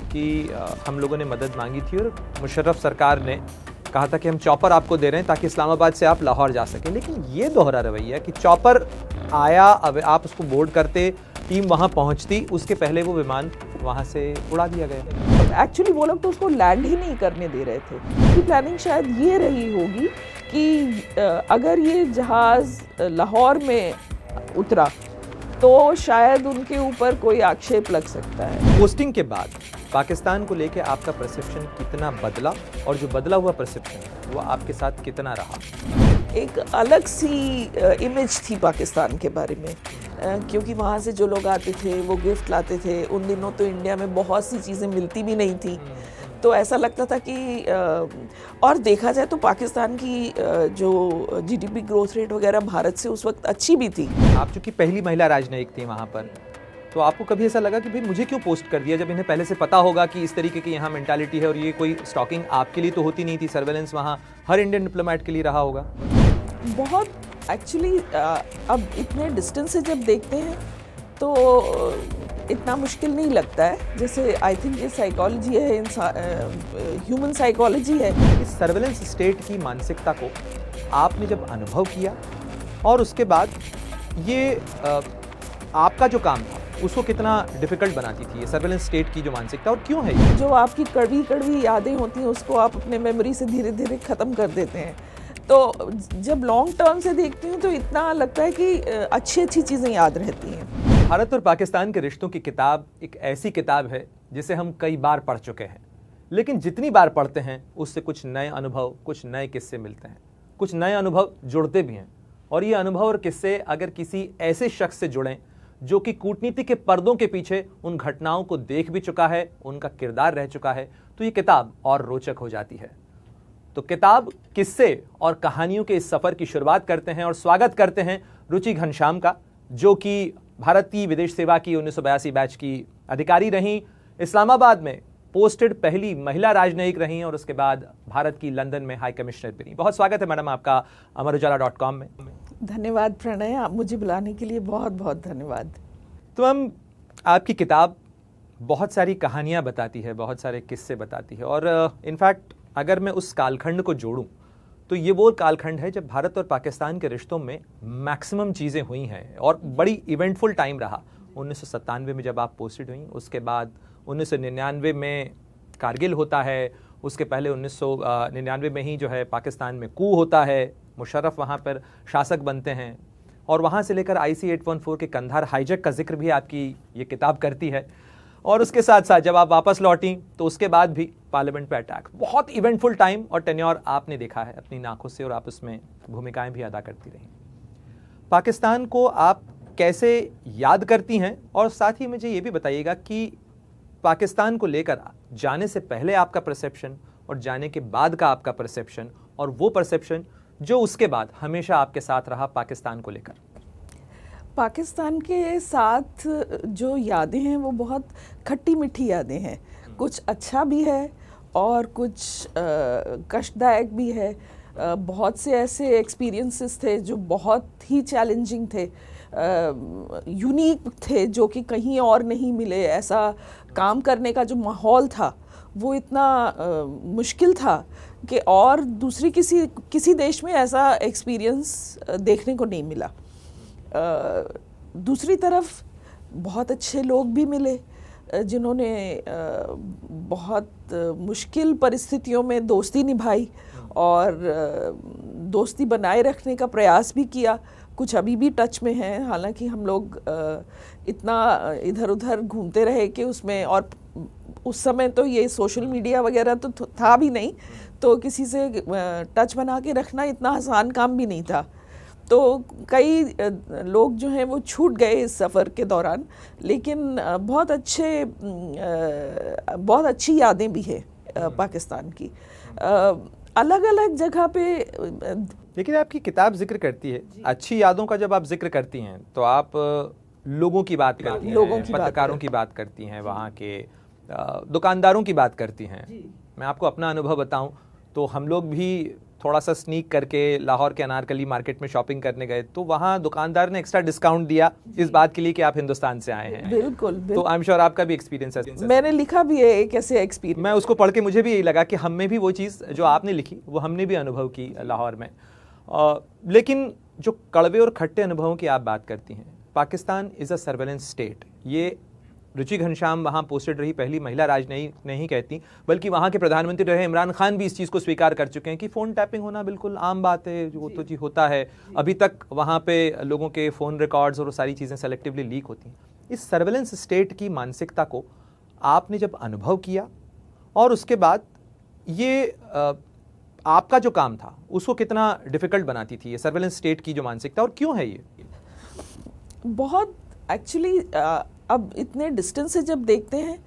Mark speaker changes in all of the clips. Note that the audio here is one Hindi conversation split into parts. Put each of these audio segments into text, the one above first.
Speaker 1: कि हम लोगों ने मदद मांगी थी और मुशर्रफ सरकार ने कहा था कि हम चॉपर आपको दे रहे हैं ताकि इस्लामाबाद से आप लाहौर जा सकें। लेकिन ये दोहरा रवैया कि चॉपर आया, अब आप उसको बोर्ड करते, टीम वहाँ पहुँचती, उसके पहले वो विमान वहाँ से उड़ा दिया गया।
Speaker 2: एक्चुअली वो लोग तो उसको लैंड ही नहीं करने दे रहे थे। उनकी प्लानिंग शायद ये रही होगी कि अगर ये जहाज़ लाहौर में उतरा तो शायद उनके ऊपर कोई आक्षेप लग सकता है।
Speaker 1: पोस्टिंग के बाद पाकिस्तान को लेके आपका परसेप्शन कितना बदला और जो बदला हुआ परसेप्शन वो आपके साथ कितना रहा?
Speaker 2: एक अलग सी इमेज थी पाकिस्तान के बारे में, क्योंकि वहाँ से जो लोग आते थे वो गिफ्ट लाते थे। उन दिनों तो इंडिया में बहुत सी चीज़ें मिलती भी नहीं थी, तो ऐसा लगता था कि और देखा जाए तो पाकिस्तान की जो जीडीपी ग्रोथ रेट वगैरह भारत से उस वक्त अच्छी भी थी।
Speaker 1: आप चूंकि पहली महिला राजनयिक थी वहाँ पर, तो आपको कभी ऐसा लगा कि भाई मुझे क्यों पोस्ट कर दिया, जब इन्हें पहले से पता होगा कि इस तरीके की यहाँ मेंटालिटी है और ये कोई स्टॉकिंग आपके लिए तो होती नहीं थी, सर्वेलेंस वहाँ हर इंडियन डिप्लोमेट के लिए रहा होगा?
Speaker 2: बहुत एक्चुअली अब इतने डिस्टेंस से जब देखते हैं तो इतना मुश्किल नहीं लगता है। जैसे आई थिंक ये साइकोलॉजी है, ह्यूमन साइकोलॉजी है।
Speaker 1: इस सर्वेलेंस स्टेट की मानसिकता को आपने जब अनुभव किया और उसके बाद ये आपका जो काम था उसको कितना डिफिकल्ट बनाती थी ये सर्वेलेंस स्टेट की जो मानसिकता, और क्यों है ये?
Speaker 2: जो आपकी कड़वी कड़वी यादें होती हैं उसको आप अपने मेमोरी से धीरे धीरे ख़त्म कर देते हैं। तो जब लॉन्ग टर्म से देखती हूँ तो इतना लगता है कि अच्छी अच्छी चीज़ें याद रहती हैं।
Speaker 1: भारत और पाकिस्तान के रिश्तों की किताब एक ऐसी किताब है जिसे हम कई बार पढ़ चुके हैं, लेकिन जितनी बार पढ़ते हैं उससे कुछ नए अनुभव, कुछ नए किस्से मिलते हैं, कुछ नए अनुभव जुड़ते भी हैं। और ये अनुभव और किस्से अगर किसी ऐसे शख्स से जुड़ें जो कि कूटनीति के पर्दों के पीछे उन घटनाओं को देख भी चुका है, उनका किरदार रह चुका है, तो ये किताब और रोचक हो जाती है। तो किताब, किस्से और कहानियों के इस सफ़र की शुरुआत करते हैं और स्वागत करते हैं रुचि घनश्याम का, जो कि भारतीय विदेश सेवा की 1982 बैच की अधिकारी रहीं, इस्लामाबाद में पोस्टेड पहली महिला राजनयिक रहीं और उसके बाद भारत की लंदन में हाई कमिश्नर भी रहीं। बहुत स्वागत है मैडम आपका अमरुजाला.com में।
Speaker 2: धन्यवाद प्रणय, आप मुझे बुलाने के लिए बहुत बहुत धन्यवाद।
Speaker 1: तो हम, आपकी किताब बहुत सारी कहानियाँ बताती है, बहुत सारे किस्से बताती है, और इनफैक्ट अगर मैं उस कालखंड को जोड़ूं तो ये वो कालखंड है जब भारत और पाकिस्तान के रिश्तों में मैक्सिमम चीज़ें हुई हैं और बड़ी इवेंटफुल टाइम रहा। 1997 में जब आप पोस्टेड हुई, उसके बाद 1999 में कारगिल होता है, उसके पहले 1999 में ही जो है पाकिस्तान में कू होता है, मुशर्रफ वहाँ पर शासक बनते हैं, और वहाँ से लेकर IC-814 के कंधार हाईजैक का जिक्र भी आपकी ये किताब करती है। और उसके साथ साथ जब आप वापस लौटी तो उसके बाद भी पार्लियामेंट पे अटैक, बहुत इवेंटफुल टाइम और टेन्योर आपने देखा है अपनी आंखों से, और आप उसमें भूमिकाएं भी अदा करती रही। पाकिस्तान को आप कैसे याद करती हैं, और साथ ही मुझे ये भी बताइएगा कि पाकिस्तान को लेकर जाने से पहले आपका परसेप्शन और जाने के बाद का आपका परसेप्शन, और वो परसेप्शन जो उसके बाद हमेशा आपके साथ रहा पाकिस्तान को लेकर।
Speaker 2: पाकिस्तान के साथ जो यादें हैं वो बहुत खट्टी मीठी यादें हैं। कुछ अच्छा भी है और कुछ कष्टदायक भी है। बहुत से ऐसे एक्सपीरियंसेस थे जो बहुत ही चैलेंजिंग थे, यूनिक थे, जो कि कहीं और नहीं मिले। ऐसा काम करने का जो माहौल था वो इतना मुश्किल था कि और दूसरी किसी देश में ऐसा एक्सपीरियंस देखने को नहीं मिला। दूसरी तरफ बहुत अच्छे लोग भी मिले जिन्होंने बहुत मुश्किल परिस्थितियों में दोस्ती निभाई और दोस्ती बनाए रखने का प्रयास भी किया। कुछ अभी भी टच में हैं, हालांकि हम लोग इतना इधर उधर घूमते रहे कि उसमें, और उस समय तो ये सोशल मीडिया वगैरह तो था भी नहीं, तो किसी से टच बना के रखना इतना आसान काम भी नहीं था। तो कई लोग जो हैं वो छूट गए इस सफ़र के दौरान, लेकिन बहुत अच्छी यादें भी हैं पाकिस्तान की अलग अलग जगह पे।
Speaker 1: लेकिन आपकी किताब जिक्र करती है अच्छी यादों का। जब आप जिक्र करती हैं तो आप लोगों की बात करती हैं, पत्रकारों की बात करती हैं, वहाँ के दुकानदारों की बात करती हैं। मैं आपको अपना अनुभव बताऊं तो हम लोग भी थोड़ा सा स्नीक करके लाहौर के अनारकली मार्केट में शॉपिंग करने गए तो वहाँ दुकानदार ने एक्स्ट्रा डिस्काउंट दिया इस बात के लिए कि आप हिंदुस्तान से आए हैं।
Speaker 2: बिल्कुल
Speaker 1: तो आई एम श्योर आपका भी एक्सपीरियंस है।
Speaker 2: मैंने लिखा भी है एक ऐसे एक्सपीरियंस।
Speaker 1: मैं उसको पढ़ के मुझे भी यही लगा कि हम में भी वो चीज़ जो आपने लिखी वो हमने भी अनुभव की लाहौर में। लेकिन जो कड़वे और खट्टे अनुभवों की आप बात करती हैं, Pakistan is a surveillance state, ये रुचि घनश्याम वहाँ पोस्टेड रही पहली महिला राजनयिक नहीं कहती, बल्कि वहाँ के प्रधानमंत्री रहे इमरान खान भी इस चीज़ को स्वीकार कर चुके हैं कि फ़ोन टैपिंग होना बिल्कुल आम बात है, जो तो जी होता है। अभी तक वहाँ पे लोगों के फ़ोन रिकॉर्ड्स और वो सारी चीज़ें सेलेक्टिवली लीक होती हैं। इस सर्वेलेंस स्टेट की मानसिकता को आपने जब अनुभव किया और उसके बाद ये आपका जो काम था उसको कितना डिफ़िकल्ट बनाती थी ये सर्वेलेंस स्टेट की जो मानसिकता, और क्यों है ये?
Speaker 2: बहुत एक्चुअली अब इतने डिस्टेंस से जब देखते हैं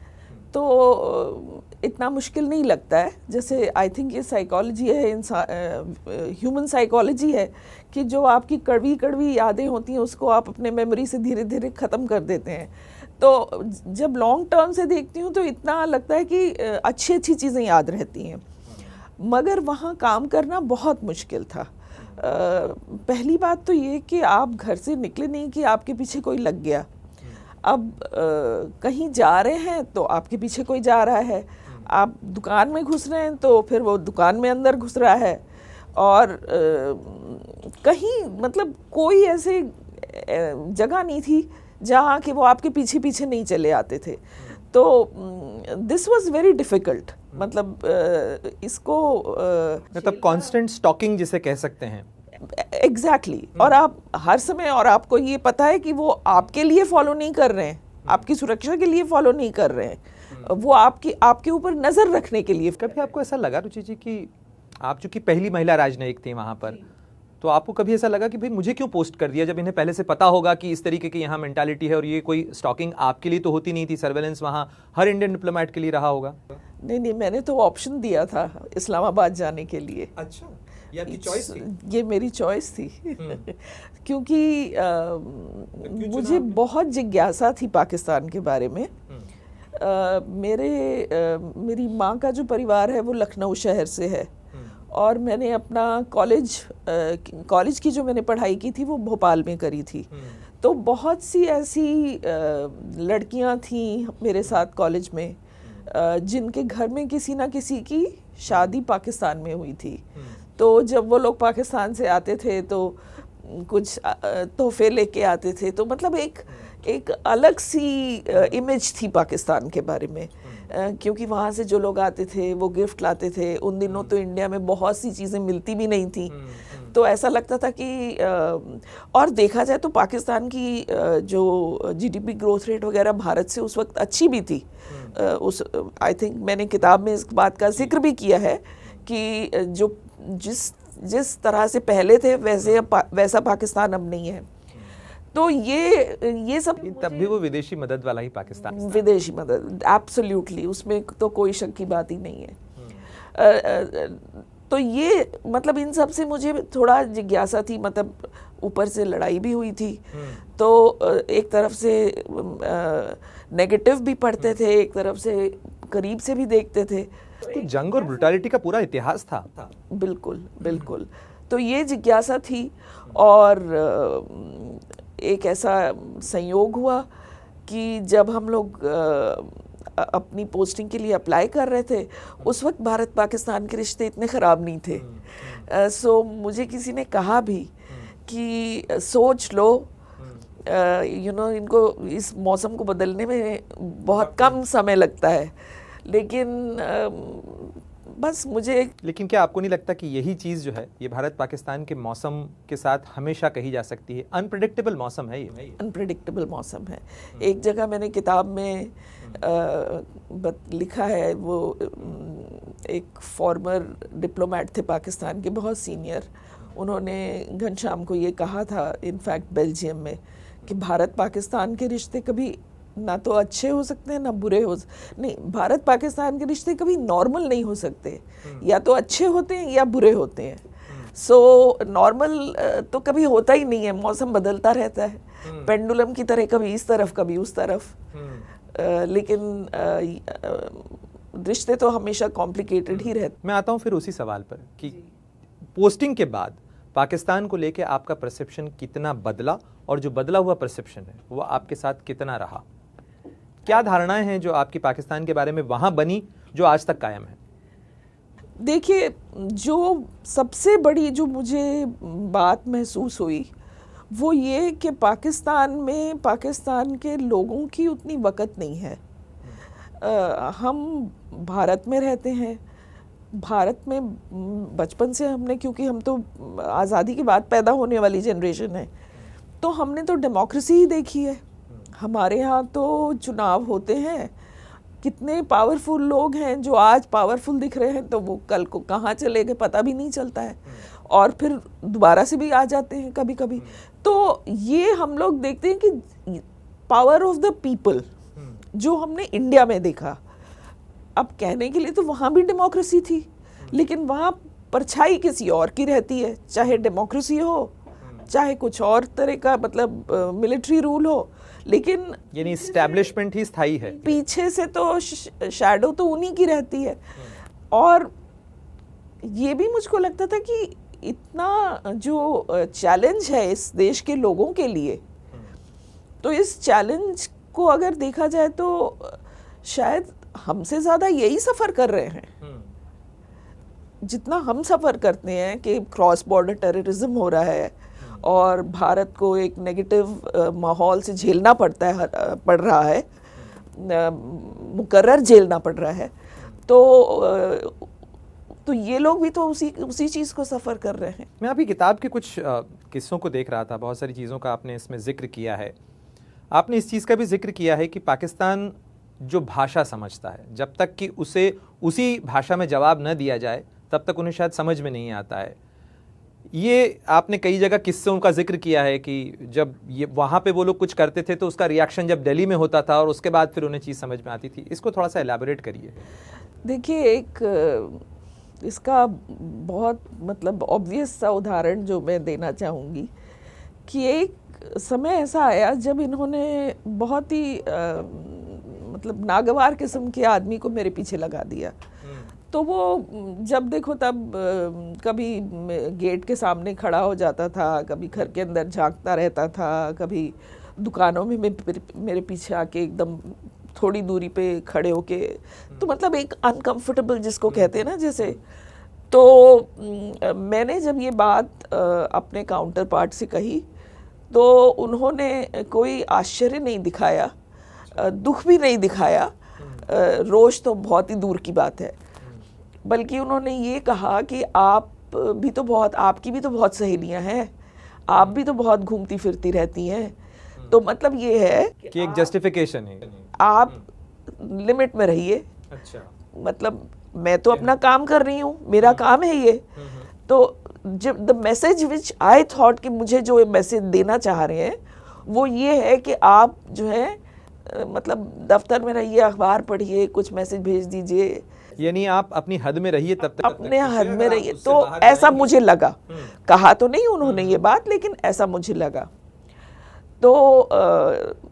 Speaker 2: तो इतना मुश्किल नहीं लगता है। जैसे आई थिंक ये साइकोलॉजी है, ह्यूमन साइकोलॉजी है कि जो आपकी कड़वी कड़वी यादें होती हैं उसको आप अपने मेमोरी से धीरे धीरे ख़त्म कर देते हैं। तो जब लॉन्ग टर्म से देखती हूँ तो इतना लगता है कि अच्छी अच्छी चीज़ें याद रहती हैं, मगर वहाँ काम करना बहुत मुश्किल था। पहली बात तो ये कि आप घर से निकले नहीं कि आपके पीछे कोई लग गया। अब कहीं जा रहे हैं तो आपके पीछे कोई जा रहा है, आप दुकान में घुस रहे हैं तो फिर वो दुकान में अंदर घुस रहा है, और कहीं मतलब कोई ऐसे जगह नहीं थी जहाँ कि वो आपके पीछे पीछे नहीं चले आते थे। तो दिस वाज वेरी डिफ़िकल्ट, मतलब इसको
Speaker 1: मतलब कांस्टेंट स्टॉकिंग जिसे कह सकते हैं।
Speaker 2: एग्जैक्टली और आप हर समय, और आपको ये पता है कि वो आपके लिए फॉलो नहीं कर रहे हैं, आपकी सुरक्षा के लिए फॉलो नहीं कर रहे हैं, वो आपके ऊपर नज़र रखने के लिए।
Speaker 1: कभी आपको ऐसा लगा रुचि जी कि आप चूंकि पहली महिला राजनयिक थी वहाँ पर, तो आपको कभी ऐसा लगा कि भाई मुझे क्यों पोस्ट कर दिया, जब इन्हें पहले से पता होगा कि इस तरीके की यहाँ मेंटालिटी है, और ये कोई स्टॉकिंग आपके लिए तो होती नहीं थी, सर्वेलेंस वहाँ हर इंडियन डिप्लोमेट के लिए रहा होगा?
Speaker 2: नहीं, मैंने तो ऑप्शन दिया था इस्लामाबाद जाने के लिए।
Speaker 1: अच्छा, ये आपकी चॉइस थी?
Speaker 2: ये मेरी चॉइस थी क्योंकि मुझे बहुत जिज्ञासा थी पाकिस्तान के बारे में। मेरी माँ का जो परिवार है वो लखनऊ शहर से है, और मैंने अपना कॉलेज की जो मैंने पढ़ाई की थी वो भोपाल में करी थी। तो बहुत सी ऐसी लड़कियां थीं मेरे साथ कॉलेज में जिनके घर में किसी ना किसी की शादी पाकिस्तान में हुई थी। तो जब वो लोग पाकिस्तान से आते थे तो कुछ तोहफे लेके आते थे, तो मतलब एक अलग सी इमेज थी पाकिस्तान के बारे में, क्योंकि वहाँ से जो लोग आते थे वो गिफ्ट लाते थे। उन दिनों तो इंडिया में बहुत सी चीज़ें मिलती भी नहीं थी, तो ऐसा लगता था कि और देखा जाए तो पाकिस्तान की जो जीडीपी ग्रोथ रेट वगैरह भारत से उस वक्त अच्छी भी थी। आई थिंक मैंने किताब में इस बात का जिक्र भी किया है कि जो जिस तरह से पहले थे वैसा पाकिस्तान अब नहीं है। तो ये सब,
Speaker 1: तब भी वो विदेशी मदद वाला ही पाकिस्तान,
Speaker 2: विदेशी मदद एब्सोल्युटली, उसमें तो कोई शक की बात ही नहीं है। तो ये मतलब इन सब से मुझे थोड़ा जिज्ञासा थी, मतलब ऊपर से लड़ाई भी हुई थी, तो एक तरफ से नेगेटिव भी पढ़ते थे, एक तरफ से करीब से भी देखते थे।
Speaker 1: तो जंग और ब्रुटैलिटी का पूरा इतिहास था।
Speaker 2: बिल्कुल। तो ये जिज्ञासा थी, और एक ऐसा संयोग हुआ कि जब हम लोग अपनी पोस्टिंग के लिए अप्लाई कर रहे थे, उस वक्त भारत पाकिस्तान के रिश्ते इतने ख़राब नहीं थे। सो मुझे किसी ने कहा भी कि सोच लो, इनको इस मौसम को बदलने में बहुत कम समय लगता है, लेकिन बस मुझे। लेकिन
Speaker 1: क्या आपको नहीं लगता कि यही चीज़ जो है ये भारत पाकिस्तान के मौसम के साथ हमेशा कही जा सकती है? अनप्रेडिक्टेबल मौसम है ये,
Speaker 2: अनप्रेडिक्टेबल मौसम है। एक जगह मैंने किताब में लिखा है, वो एक फॉर्मर डिप्लोमेट थे पाकिस्तान के, बहुत सीनियर, उन्होंने घनश्याम को ये कहा था, इनफैक्ट बेल्जियम में, कि भारत पाकिस्तान के रिश्ते कभी ना तो अच्छे हो सकते हैं ना बुरे नहीं, भारत पाकिस्तान के रिश्ते कभी नॉर्मल नहीं हो सकते, या तो अच्छे होते हैं या बुरे होते हैं। सो नॉर्मल तो कभी होता ही नहीं है, मौसम बदलता रहता है, पेंडुलम की तरह, कभी इस तरफ कभी उस तरफ। लेकिन रिश्ते तो हमेशा कॉम्प्लिकेटेड ही रहते।
Speaker 1: मैं आता हूँ फिर उसी सवाल पर कि पोस्टिंग के बाद पाकिस्तान को लेके आपका परसेप्शन कितना बदला, और जो बदला हुआ परसेप्शन है वो आपके साथ कितना रहा? क्या धारणाएं हैं जो आपकी पाकिस्तान के बारे में वहां बनी जो आज तक कायम है?
Speaker 2: देखिए, जो सबसे बड़ी जो मुझे बात महसूस हुई वो ये कि पाकिस्तान में पाकिस्तान के लोगों की उतनी वक़्त नहीं है। हम भारत में रहते हैं, भारत में बचपन से हमने, क्योंकि हम तो आज़ादी के बाद पैदा होने वाली जनरेशन है, तो हमने तो डेमोक्रेसी ही देखी है। हमारे यहाँ तो चुनाव होते हैं, कितने पावरफुल लोग हैं जो आज पावरफुल दिख रहे हैं तो वो कल को कहाँ चले गए पता भी नहीं चलता है, और फिर दोबारा से भी आ जाते हैं कभी कभी। तो ये हम लोग देखते हैं कि पावर ऑफ द पीपल जो हमने इंडिया में देखा। अब कहने के लिए तो वहाँ भी डेमोक्रेसी थी, लेकिन वहाँ परछाई किसी और की रहती है, चाहे डेमोक्रेसी हो चाहे कुछ और तरह का मतलब मिलिट्री रूल हो, लेकिन
Speaker 1: यानी एस्टैब्लिशमेंट ही स्थायी है,
Speaker 2: पीछे से तो शैडो तो उन्हीं की रहती है। और ये भी मुझको लगता था कि इतना जो चैलेंज है इस देश के लोगों के लिए, तो इस चैलेंज को अगर देखा जाए तो शायद हमसे ज़्यादा यही सफ़र कर रहे हैं जितना हम सफ़र करते हैं कि क्रॉस बॉर्डर टेररिज्म हो रहा है और भारत को एक नेगेटिव माहौल से झेलना पड़ रहा है, मुकर्रर झेलना पड़ रहा है। तो ये लोग भी तो उसी चीज़ को सफ़र कर रहे हैं।
Speaker 1: मैं आपकी किताब के कुछ किस्सों को देख रहा था, बहुत सारी चीज़ों का आपने इसमें जिक्र किया है। आपने इस चीज़ का भी जिक्र किया है कि पाकिस्तान जो भाषा समझता है, जब तक कि उसे उसी भाषा में जवाब न दिया जाए तब तक उन्हें शायद समझ में नहीं आता है। ये आपने कई जगह किस्सों का जिक्र किया है कि जब ये वहाँ पे वो लोग कुछ करते थे तो उसका रिएक्शन जब दिल्ली में होता था और उसके बाद फिर उन्हें चीज़ समझ में आती थी। इसको थोड़ा सा एलैबोरेट करिए।
Speaker 2: देखिए, एक इसका बहुत मतलब ऑब्वियस सा उदाहरण जो मैं देना चाहूँगी कि एक समय ऐसा आया जब इन्होंने बहुत ही मतलब नागवार किस्म के आदमी को मेरे पीछे लगा दिया। तो वो जब देखो तब कभी गेट के सामने खड़ा हो जाता था, कभी घर के अंदर झांकता रहता था, कभी दुकानों में मेरे पीछे आके एकदम थोड़ी दूरी पे खड़े होके, तो मतलब एक अनकंफर्टेबल जिसको कहते हैं ना जैसे। तो मैंने जब ये बात अपने काउंटर पार्ट से कही तो उन्होंने कोई आश्चर्य नहीं दिखाया, दुख भी नहीं दिखाया, रोष तो बहुत ही दूर की बात है, बल्कि उन्होंने ये कहा कि आपकी भी तो बहुत सहेलियां हैं, आप भी तो बहुत घूमती फिरती रहती हैं, तो मतलब ये है
Speaker 1: कि एक जस्टिफिकेशन है,
Speaker 2: आप लिमिट में रहिए।
Speaker 1: अच्छा,
Speaker 2: मतलब मैं तो अपना काम कर रही हूँ, मेरा काम है ये। तो जब the message which I thought कि मुझे जो मैसेज देना चाह रहे हैं वो ये है कि आप जो है मतलब दफ्तर में रहिए, अखबार पढ़िए, कुछ मैसेज भेज दीजिए,
Speaker 1: यानी आप अपनी हद में रहिए, तब तक
Speaker 2: अपने हद में रहिए। तो ऐसा मुझे लगा, कहा तो नहीं उन्होंने ये बात, लेकिन ऐसा मुझे लगा। तो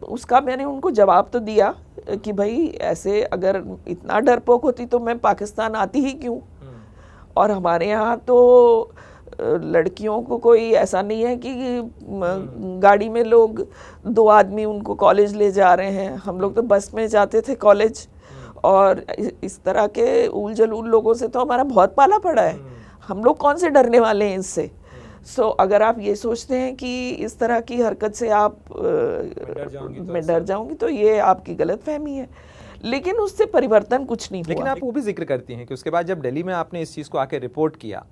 Speaker 2: उसका मैंने उनको जवाब तो दिया कि भाई ऐसे अगर इतना डरपोक होती तो मैं पाकिस्तान आती ही क्यों। और हमारे यहाँ तो लड़कियों को कोई ऐसा नहीं है कि गाड़ी में लोग 2 आदमी उनको कॉलेज ले जा रहे हैं, हम लोग तो बस में जाते थे कॉलेज। और इस तरह के उल जलूल लोगों से तो हमारा बहुत पाला पड़ा है, हम लोग कौन से डरने वाले हैं इससे। अगर आप ये सोचते हैं कि इस तरह की हरकत से आप मैं डर जाऊंगी तो ये आपकी गलत फहमी है, लेकिन उससे परिवर्तन कुछ नहीं हुआ।
Speaker 1: लेकिन आप वो भी जिक्र करती हैं कि उसके बाद जब दिल्ली में आपने इस चीज़ को आके रिपोर्ट किया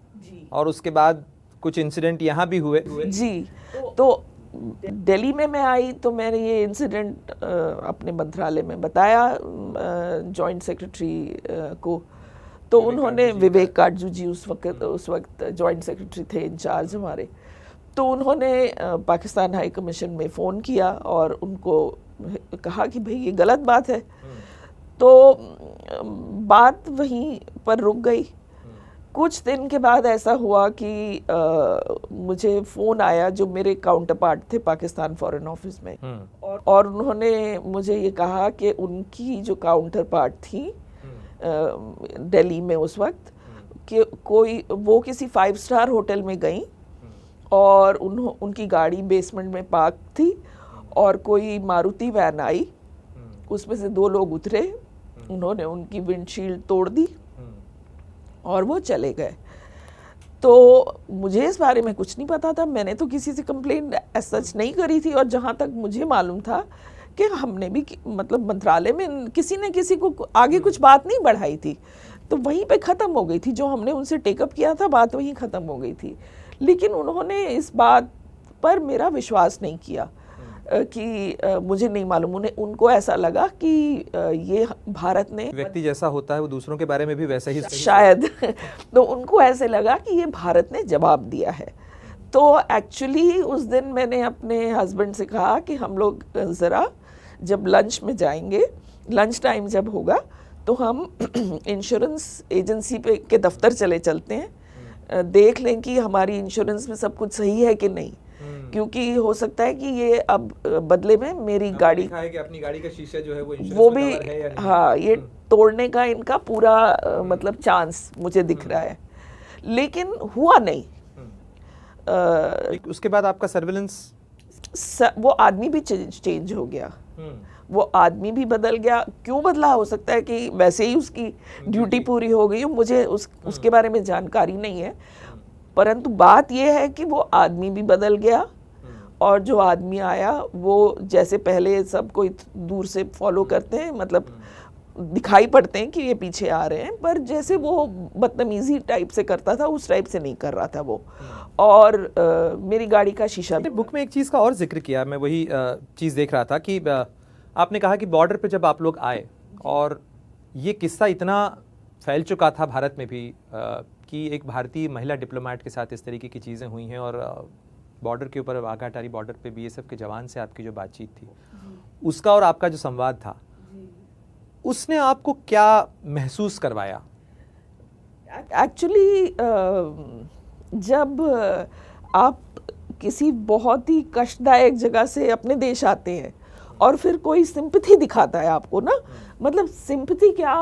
Speaker 1: और उसके बाद कुछ इंसिडेंट यहाँ भी हुए
Speaker 2: जी, तो दिल्ली में मैं आई तो मैंने ये इंसिडेंट अपने मंत्रालय में बताया जॉइंट सेक्रेटरी को। तो उन्होंने विवेक काटजू जी उस वक्त जॉइंट सेक्रेटरी थे इंचार्ज हमारे, तो उन्होंने पाकिस्तान हाई कमीशन में फ़ोन किया और उनको कहा कि भाई ये गलत बात है। तो बात वहीं पर रुक गई। कुछ दिन के बाद ऐसा हुआ कि मुझे फ़ोन आया जो मेरे काउंटर पार्ट थे पाकिस्तान फॉरेन ऑफिस में, और उन्होंने मुझे ये कहा कि उनकी जो काउंटर पार्ट थी दिल्ली में उस वक्त, कि वो किसी 5 स्टार होटल में गई और उनकी गाड़ी बेसमेंट में पार्क थी और कोई मारुति वैन आई, उसमें से 2 लोग उतरे, उन्होंने उनकी विंडशील्ड तोड़ दी और वो चले गए। तो मुझे इस बारे में कुछ नहीं पता था, मैंने तो किसी से कंप्लेंट सच नहीं करी थी, और जहाँ तक मुझे मालूम था कि हमने भी मतलब मंत्रालय में किसी न किसी को आगे कुछ बात नहीं बढ़ाई थी, तो वहीं पे ख़त्म हो गई थी। जो हमने उनसे टेकअप किया था बात वहीं ख़त्म हो गई थी। लेकिन उन्होंने इस बात पर मेरा विश्वास नहीं किया कि मुझे नहीं मालूम, उनको ऐसा लगा कि ये भारत ने,
Speaker 1: व्यक्ति जैसा होता है वो दूसरों के बारे में भी वैसा ही
Speaker 2: शायद तो उनको ऐसे लगा कि ये भारत ने जवाब दिया है। तो एक्चुअली उस दिन मैंने अपने हस्बैंड से कहा कि हम लोग ज़रा जब लंच में जाएंगे, लंच टाइम जब होगा तो हम इंश्योरेंस एजेंसी के दफ्तर चलते हैं, देख लें कि हमारी इंश्योरेंस में सब कुछ सही है कि नहीं, क्योंकि हो सकता है कि ये अब बदले में मेरी गाड़ी
Speaker 1: कि अपनी गाड़ी का शीशा जो है
Speaker 2: वो भी, हाँ, ये तोड़ने का इनका पूरा मतलब चांस मुझे दिख रहा है, लेकिन हुआ नहीं।
Speaker 1: उसके बाद आपका सर्विलेंस,
Speaker 2: वो आदमी भी चेंज हो गया, वो आदमी भी बदल गया। क्यों बदला? हो सकता है कि वैसे ही उसकी ड्यूटी पूरी हो गई, मुझे उसके बारे में जानकारी नहीं है, परंतु बात यह है कि वो आदमी भी बदल गया, और जो आदमी आया वो जैसे पहले सब कोई दूर से फॉलो करते हैं, मतलब दिखाई पड़ते हैं कि ये पीछे आ रहे हैं, पर जैसे वो बदतमीजी टाइप से करता था उस टाइप से नहीं कर रहा था वो। और मेरी गाड़ी का शीशा भी।
Speaker 1: बुक में एक चीज़ का और जिक्र किया, मैं वही चीज़ देख रहा था कि आपने कहा कि बॉर्डर पे जब आप लोग आए, और ये किस्सा इतना फैल चुका था भारत में भी कि एक भारतीय महिला डिप्लोमेट के साथ इस तरीके की चीज़ें हुई हैं, और बॉर्डर के ऊपर, वाघा अटारी बॉर्डर पे बीएसएफ के जवान से आपकी जो बातचीत थी, उसका और आपका जो संवाद था, उसने आपको क्या महसूस करवाया?
Speaker 2: एक्चुअली जब आप किसी बहुत ही कष्टदायक जगह से अपने देश आते हैं और फिर कोई सिंपैथी दिखाता है आपको ना, मतलब सिंपैथी क्या,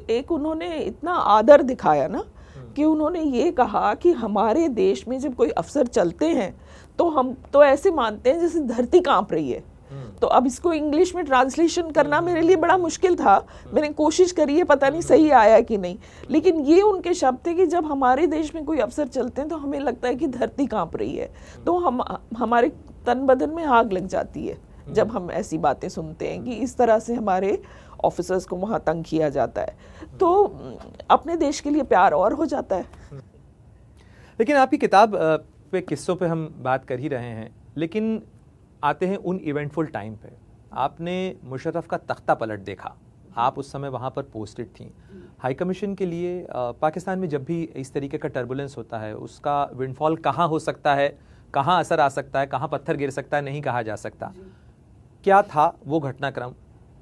Speaker 2: एक उन्होंने इतना आदर दिखाया ना कि उन्होंने ये कहा कि हमारे देश में जब कोई अफसर चलते हैं तो हम तो ऐसे मानते हैं जैसे धरती कांप रही है। तो अब इसको इंग्लिश में ट्रांसलेशन करना मेरे लिए बड़ा मुश्किल था, मैंने कोशिश करी है, पता नहीं सही आया कि नहीं, लेकिन ये उनके शब्द थे कि जब हमारे देश में कोई अफसर चलते हैं तो हमें लगता है कि धरती कांप रही है, तो हमारे तन बदन में आग लग जाती है जब हम ऐसी बातें सुनते हैं कि इस तरह से हमारे ऑफिसर्स को वहाँ तंग किया जाता है, तो अपने देश के लिए प्यार और हो जाता है।
Speaker 1: लेकिन आपकी किताब पे किस्सों पे हम बात कर ही रहे हैं, लेकिन आते हैं उन इवेंटफुल टाइम पे। आपने मुशर्रफ का तख्ता पलट देखा, आप उस समय वहाँ पर पोस्टेड थी हाई कमीशन के लिए। पाकिस्तान में जब भी इस तरीके का टर्बुलेंस होता है, उसका विंडफॉल कहाँ हो सकता है, कहाँ असर आ सकता है, कहाँ पत्थर गिर सकता है, नहीं कहा जा सकता। क्या था वो घटनाक्रम,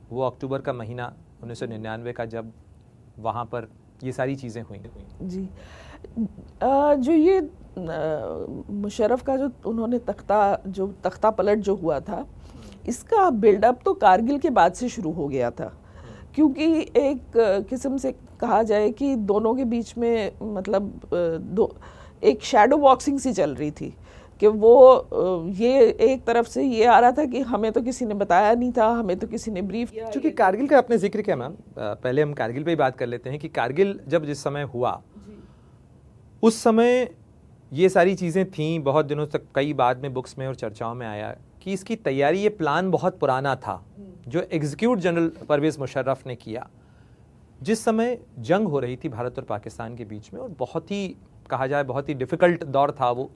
Speaker 1: वो अक्टूबर का महीना 1999 का, जब वहाँ पर ये सारी चीज़ें हुई?
Speaker 2: जी, जो ये मुशर्रफ का जो उन्होंने तख्ता पलट जो हुआ था, इसका बिल्डअप तो कारगिल के बाद से शुरू हो गया था, क्योंकि एक किस्म से कहा जाए कि दोनों के बीच में मतलब एक शैडो बॉक्सिंग सी चल रही थी कि वो ये एक तरफ से ये आ रहा था कि हमें तो किसी ने बताया नहीं था, हमें तो किसी ने ब्रीफ किया।
Speaker 1: क्योंकि कारगिल का आपने जिक्र किया मैम, पहले हम कारगिल पे ही बात कर लेते हैं कि कारगिल जब जिस समय हुआ, उस समय ये सारी चीज़ें थीं, बहुत दिनों तक, कई बाद में बुक्स में और चर्चाओं में आया कि इसकी तैयारी, ये प्लान बहुत पुराना था जो एग्जीक्यूट जनरल परवेज़ मुशर्रफ ने किया, जिस समय जंग हो रही थी भारत और पाकिस्तान के बीच में, और बहुत ही कहा जाए बहुत ही डिफ़िकल्ट दौर था वो,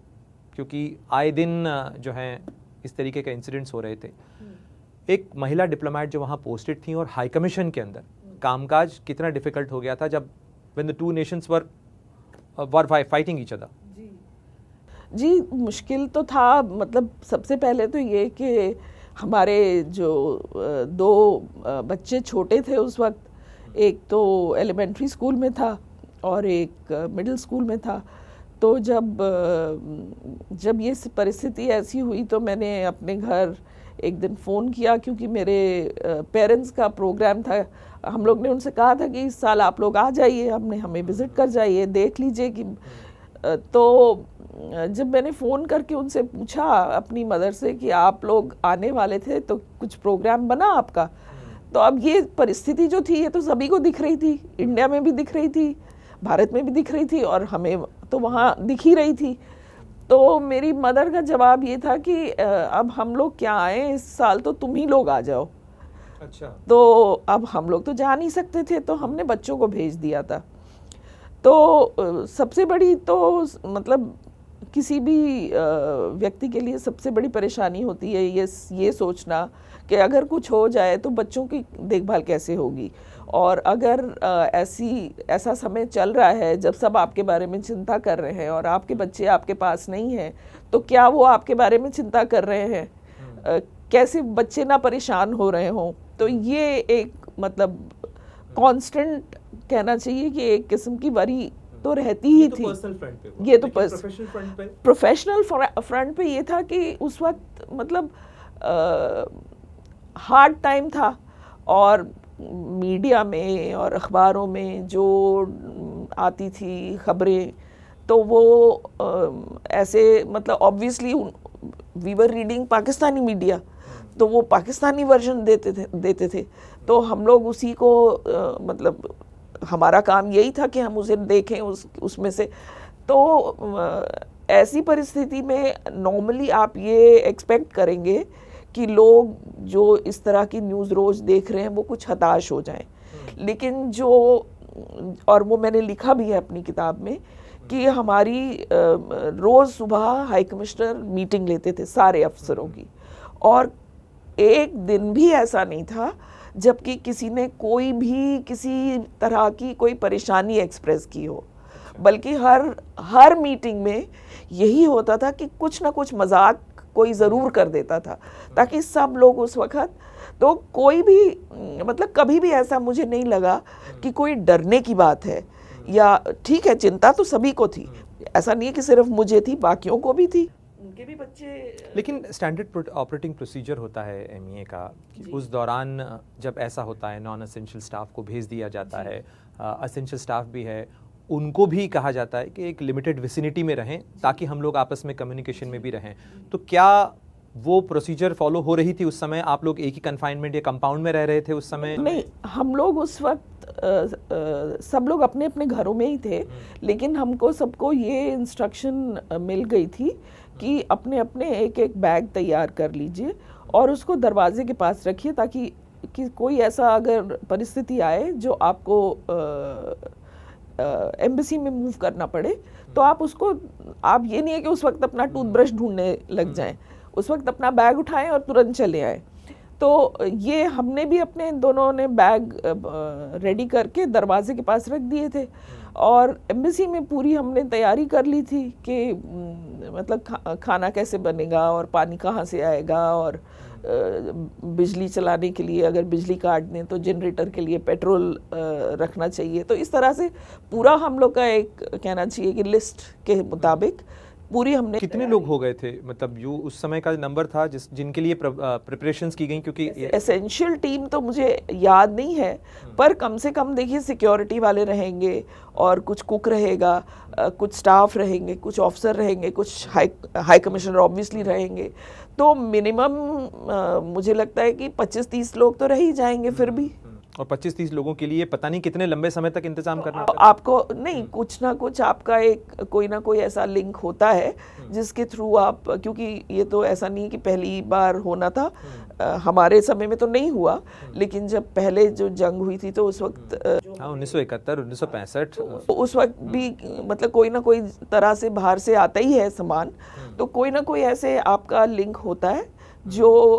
Speaker 1: क्योंकि आए दिन जो है इस तरीके के इंसिडेंट्स हो रहे थे। एक महिला डिप्लोमेट जो वहाँ पोस्टेड थी, और हाई कमीशन के अंदर कामकाज कितना डिफ़िकल्ट हो गया था जब when the two nations were fighting each other.
Speaker 2: जी, मुश्किल तो था। मतलब सबसे पहले तो ये कि हमारे जो 2 बच्चे छोटे थे उस वक्त, एक तो एलिमेंट्री स्कूल में था और एक मिडिल स्कूल में था, तो जब ये परिस्थिति ऐसी हुई तो मैंने अपने घर एक दिन फ़ोन किया क्योंकि मेरे पेरेंट्स का प्रोग्राम था। हम लोग ने उनसे कहा था कि इस साल आप लोग आ जाइए, हमें विज़िट कर जाइए, देख लीजिए कि तो जब मैंने फ़ोन करके उनसे पूछा अपनी मदर से कि आप लोग आने वाले थे तो कुछ प्रोग्राम बना आपका, तो अब ये परिस्थिति जो थी ये तो सभी को दिख रही थी, इंडिया में भी दिख रही थी, भारत में भी दिख रही थी और हमें तो वहाँ दिख ही रही थी। तो मेरी मदर का जवाब ये था कि अब हम लोग क्या आए, इस साल तो तुम ही लोग आ जाओ।
Speaker 1: अच्छा।
Speaker 2: तो अब हम लोग तो जा नहीं सकते थे, तो हमने बच्चों को भेज दिया था। तो सबसे बड़ी तो मतलब किसी भी व्यक्ति के लिए सबसे बड़ी परेशानी होती है ये सोचना कि अगर कुछ हो जाए तो बच्चों की देखभाल कैसे होगी। और अगर ऐसा समय चल रहा है जब सब आपके बारे में चिंता कर रहे हैं और आपके बच्चे आपके पास नहीं हैं, तो क्या वो आपके बारे में चिंता कर रहे हैं? कैसे बच्चे ना परेशान हो रहे हों। तो ये एक मतलब कांस्टेंट कहना चाहिए कि एक किस्म की वरी तो रहती ही थी। ये तो प्रोफेशनल फ्रंट पे ये था कि उस वक्त मतलब हार्ड टाइम था और मीडिया में और अखबारों में जो आती थी खबरें, तो वो ऐसे मतलब obviously we were reading Pakistani media, तो वो पाकिस्तानी वर्जन देते थे। तो हम लोग उसी को मतलब हमारा काम यही था कि हम उसे देखें उसमें से। तो ऐसी परिस्थिति में नॉर्मली आप ये एक्सपेक्ट करेंगे कि लोग जो इस तरह की न्यूज़ रोज़ देख रहे हैं वो कुछ हताश हो जाएं। लेकिन और वो मैंने लिखा भी है अपनी किताब में कि हमारी रोज़ सुबह हाई कमिश्नर मीटिंग लेते थे सारे अफसरों की, और एक दिन भी ऐसा नहीं था जबकि किसी ने कोई भी किसी तरह की कोई परेशानी एक्सप्रेस की हो, बल्कि हर मीटिंग में यही होता था कि कुछ ना कुछ मजाक कोई ज़रूर कर देता था, ताकि सब लोग उस वक्त तो कोई भी मतलब कभी भी ऐसा मुझे नहीं लगा कि कोई डरने की बात है। या ठीक है, चिंता तो सभी को थी, ऐसा नहीं है कि सिर्फ मुझे थी, बाकियों को भी थी, उनके भी बच्चे।
Speaker 1: लेकिन स्टैंडर्ड ऑपरेटिंग प्रोसीजर होता है एमईए का कि उस दौरान जब ऐसा होता है नॉन एसेंशियल स्टाफ को भेज दिया जाता है, एसेंशियल स्टाफ भी है उनको भी कहा जाता है कि एक लिमिटेड विसिनिटी में रहें ताकि हम लोग आपस में कम्युनिकेशन में भी रहें। तो क्या वो प्रोसीजर फॉलो हो रही थी उस समय? आप लोग एक ही कन्फाइनमेंट या कंपाउंड में रह रहे थे उस समय?
Speaker 2: नहीं, हम लोग उस वक्त सब लोग अपने अपने घरों में ही थे, लेकिन हमको सबको ये इंस्ट्रक्शन मिल गई थी कि अपने अपने एक एक बैग तैयार कर लीजिए और उसको दरवाजे के पास रखिए, ताकि कि कोई ऐसा अगर परिस्थिति आए जो आपको एम्बेसी में मूव करना पड़े तो आप ये नहीं है कि उस वक्त अपना टूथब्रश ढूंढने लग जाएं, उस वक्त अपना बैग उठाएं और तुरंत चले आएं। तो ये हमने भी अपने दोनों ने बैग रेडी करके दरवाजे के पास रख दिए थे, और एम्बेसी में पूरी हमने तैयारी कर ली थी कि मतलब खाना कैसे बनेगा और पानी कहाँ से आएगा, और बिजली चलाने के लिए अगर बिजली काट दें तो जनरेटर के लिए पेट्रोल रखना चाहिए। तो इस तरह से पूरा हम लोग का एक कहना चाहिए कि लिस्ट के मुताबिक पूरी हमने।
Speaker 1: कितने लोग हो गए थे, मतलब जो उस समय का नंबर था जिनके लिए प्रिपरेशंस की गई? क्योंकि
Speaker 2: एसेंशियल टीम तो मुझे याद नहीं है, पर कम से कम देखिए सिक्योरिटी वाले रहेंगे और कुछ कुक रहेगा, कुछ स्टाफ रहेंगे, कुछ ऑफिसर रहेंगे, कुछ हाई कमिश्नर ऑब्वियसली रहेंगे। तो मिनिमम मुझे लगता है कि 25-30 लोग तो रह ही जाएंगे फिर भी।
Speaker 1: और 25-30 लोगों के लिए पता नहीं कितने लंबे समय तक इंतजाम करना
Speaker 2: आपको नहीं, कुछ ना कुछ आपका एक कोई ना कोई ऐसा लिंक होता है जिसके थ्रू आप, क्योंकि ये तो ऐसा नहीं कि पहली बार होना था, हमारे समय में तो नहीं हुआ, लेकिन जब पहले जो जंग हुई थी तो उस वक्त
Speaker 1: 1971 1965
Speaker 2: उस वक्त भी मतलब कोई ना कोई तरह से बाहर से आता ही है सामान, तो कोई ना कोई ऐसे आपका लिंक होता है जो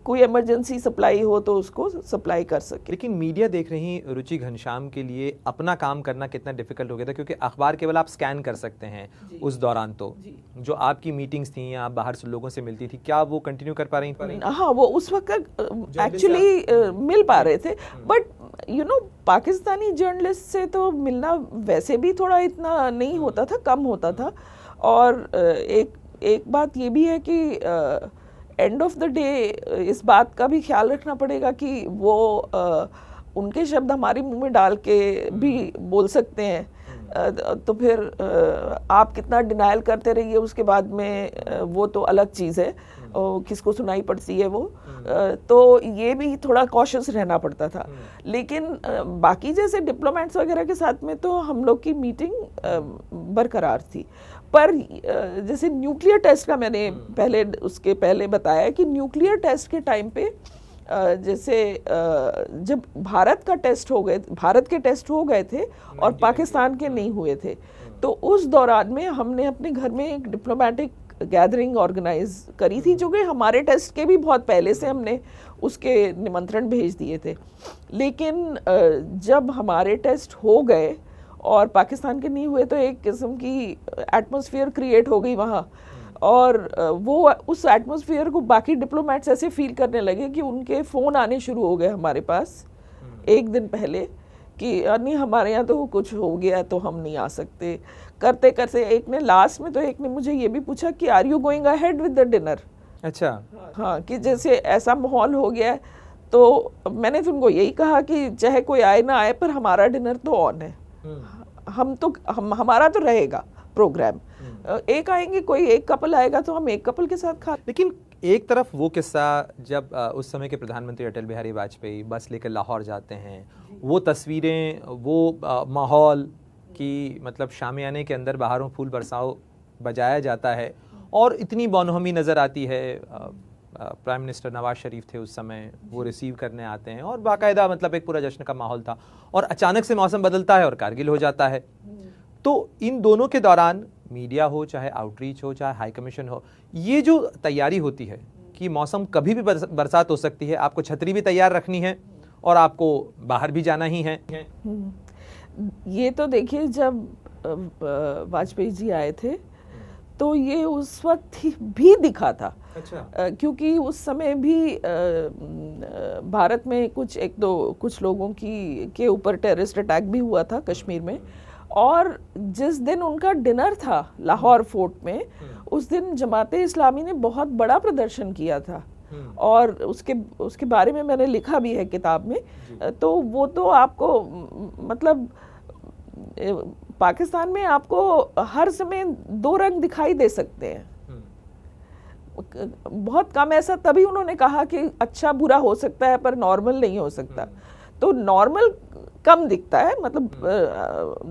Speaker 2: कोई इमरजेंसी सप्लाई हो तो उसको सप्लाई कर सके।
Speaker 1: लेकिन मीडिया देख रही रुचि घनश्याम के लिए अपना काम करना कितना डिफिकल्ट हो गया था, क्योंकि अखबार केवल आप स्कैन कर सकते हैं उस दौरान। तो जो आपकी मीटिंग्स थी या आप बाहर से लोगों से मिलती थी, क्या वो कंटिन्यू कर पा रही थी?
Speaker 2: हाँ, वो उस वक्त एक्चुअली मिल पा रहे थे, but you know Pakistani journalist से तो मिलना वैसे भी थोड़ा इतना नहीं होता था, कम होता था। और एक बात ये भी है कि एंड ऑफ द डे इस बात का भी ख्याल रखना पड़ेगा कि वो उनके शब्द हमारे मुंह में डाल के भी बोल सकते हैं, तो फिर आप कितना डिनायल करते रहिए उसके बाद में वो तो अलग चीज़ है, किसको सुनाई पड़ती है वो, तो ये भी थोड़ा कॉशियस रहना पड़ता था। लेकिन बाकी जैसे डिप्लोमेट्स वगैरह के साथ में तो हम लोग की मीटिंग बरकरार थी। पर जैसे न्यूक्लियर टेस्ट का मैंने उसके पहले बताया कि न्यूक्लियर टेस्ट के टाइम पे जैसे जब भारत के टेस्ट हो गए थे और पाकिस्तान के नहीं हुए थे, तो उस दौरान में हमने अपने घर में एक डिप्लोमेटिक गैदरिंग ऑर्गेनाइज करी थी, जो कि हमारे टेस्ट के भी बहुत पहले से हमने उसके निमंत्रण भेज दिए थे। लेकिन जब हमारे टेस्ट हो गए और पाकिस्तान के नहीं हुए, तो एक किस्म की एटमॉस्फेयर क्रिएट हो गई वहाँ, और वो उस एटमॉस्फेयर को बाकी डिप्लोमेट्स ऐसे फील करने लगे कि उनके फ़ोन आने शुरू हो गए हमारे पास एक दिन पहले कि नहीं हमारे यहाँ तो कुछ हो गया तो हम नहीं आ सकते। करते करते एक ने लास्ट में तो एक ने मुझे ये भी पूछा कि are you going ahead with the dinner. अच्छा, हाँ, कि जैसे ऐसा माहौल हो गया है, तो मैंने तो उनको यही कहा कि चाहे कोई आए ना आए पर हमारा डिनर तो ऑन है, हमारा तो रहेगा प्रोग्राम। एक आएंगे, कोई एक कपल आएगा तो हम एक कपल के साथ खा।
Speaker 1: लेकिन एक तरफ वो किस्सा जब उस समय के प्रधानमंत्री अटल बिहारी वाजपेयी बस लेकर लाहौर जाते हैं, वो तस्वीरें, वो माहौल कि मतलब शामियाने के अंदर बाहरों फूल बरसाओ बजाया जाता है और इतनी बनहमी नज़र आती है। प्राइम मिनिस्टर नवाज शरीफ थे उस समय, वो रिसीव करने आते हैं और बाकायदा मतलब एक पूरा जश्न का माहौल था, और अचानक से मौसम बदलता है और कारगिल हो जाता है। तो इन दोनों के दौरान मीडिया हो, चाहे आउटरीच हो, चाहे हाई कमीशन हो, ये जो तैयारी होती है कि मौसम कभी भी बरसात हो सकती है, आपको छतरी भी तैयार रखनी है और आपको बाहर भी जाना ही है।
Speaker 2: ये तो देखिए जब वाजपेयी जी आए थे तो ये उस वक्त भी दिखा था। अच्छा। क्योंकि उस समय भी भारत में कुछ लोगों के ऊपर टेररिस्ट अटैक भी हुआ था कश्मीर में, और जिस दिन उनका डिनर था लाहौर फोर्ट में, उस दिन जमाते इस्लामी ने बहुत बड़ा प्रदर्शन किया था, और उसके बारे में मैंने लिखा भी है किताब में। तो वो तो आपको मतलब पाकिस्तान में आपको हर समय दो रंग दिखाई दे सकते हैं, बहुत कम ऐसा, तभी उन्होंने कहा कि अच्छा बुरा हो सकता है पर नॉर्मल नहीं हो सकता। तो नॉर्मल कम दिखता है, मतलब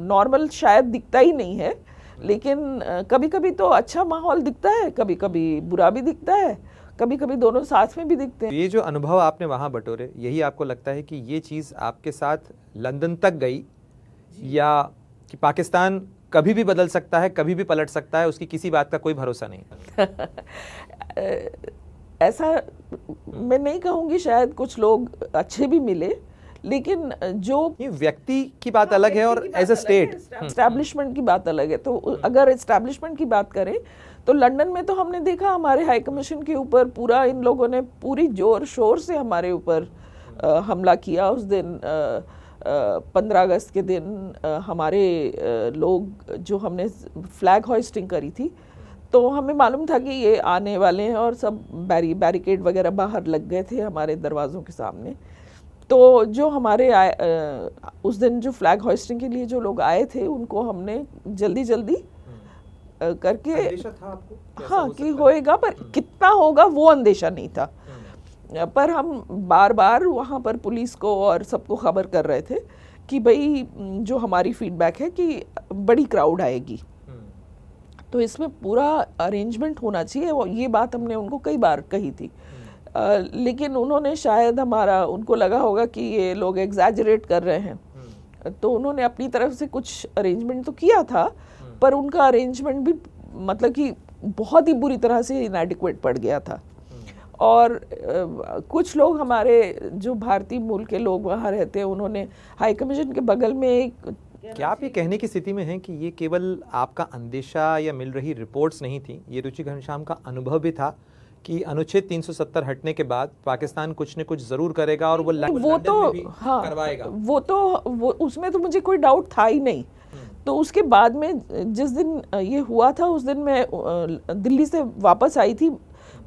Speaker 2: नॉर्मल शायद दिखता ही नहीं है, लेकिन कभी कभी तो अच्छा माहौल दिखता है, कभी कभी बुरा भी दिखता है, कभी कभी दोनों साथ में भी दिखते हैं।
Speaker 1: ये जो अनुभव आपने वहाँ बटोरे, यही आपको लगता है कि ये चीज़ आपके साथ लंदन तक गई, या कि पाकिस्तान कभी भी बदल सकता है, कभी भी पलट सकता है, उसकी किसी बात का कोई भरोसा नहीं?
Speaker 2: ऐसा मैं नहीं कहूँगी, शायद कुछ लोग अच्छे भी मिले, लेकिन जो
Speaker 1: व्यक्ति की बात अलग है और एज अ स्टेट
Speaker 2: एस्टैब्लिशमेंट की बात अलग है। तो अगर एस्टैब्लिशमेंट की बात करें तो लंदन में तो हमने देखा हमारे हाई कमीशन के ऊपर पूरा इन लोगों ने पूरी जोर शोर से हमारे ऊपर हमला किया। उस दिन 15 अगस्त के दिन हमारे लोग जो हमने फ्लैग होइस्टिंग करी थी, तो हमें मालूम था कि ये आने वाले हैं, और सब बैरिकेड वगैरह बाहर लग गए थे हमारे दरवाज़ों के सामने। तो जो हमारे उस दिन जो फ्लैग होइस्टिंग के लिए जो लोग आए थे, उनको हमने जल्दी जल्दी करके,
Speaker 1: अंदेशा था आपको
Speaker 2: हाँ कि होएगा, पर कितना होगा वो अंदेशा नहीं था। पर हम बार बार वहाँ पर पुलिस को और सबको खबर कर रहे थे कि भाई जो हमारी फीडबैक है कि बड़ी क्राउड आएगी, तो इसमें पूरा अरेंजमेंट होना चाहिए। ये बात हमने उनको कई बार कही थी, लेकिन उन्होंने शायद उनको लगा होगा कि ये लोग एग्जैजरेट कर रहे हैं, तो उन्होंने अपनी तरफ से कुछ अरेंजमेंट तो किया था, पर उनका अरेंजमेंट भी मतलब कि बहुत ही बुरी तरह से इनएडिक्वेट पड़ गया था। और कुछ लोग हमारे जो भारतीय मूल के लोग वहाँ रहते हैं, उन्होंने हाई कमीशन के बगल में एक,
Speaker 1: क्या आप ये कहने की स्थिति में हैं कि ये केवल आपका अंदेशा या मिल रही रिपोर्ट्स नहीं थी, ये रुचि घनश्याम का अनुभव भी था कि अनुच्छेद 370 हटने के बाद पाकिस्तान कुछ न कुछ जरूर करेगा और वो
Speaker 2: तो हाँ करवाएगा, वो उसमें तो मुझे कोई डाउट था ही नहीं। तो उसके बाद में जिस दिन ये हुआ था, उस दिन मैं दिल्ली से वापस आई थी,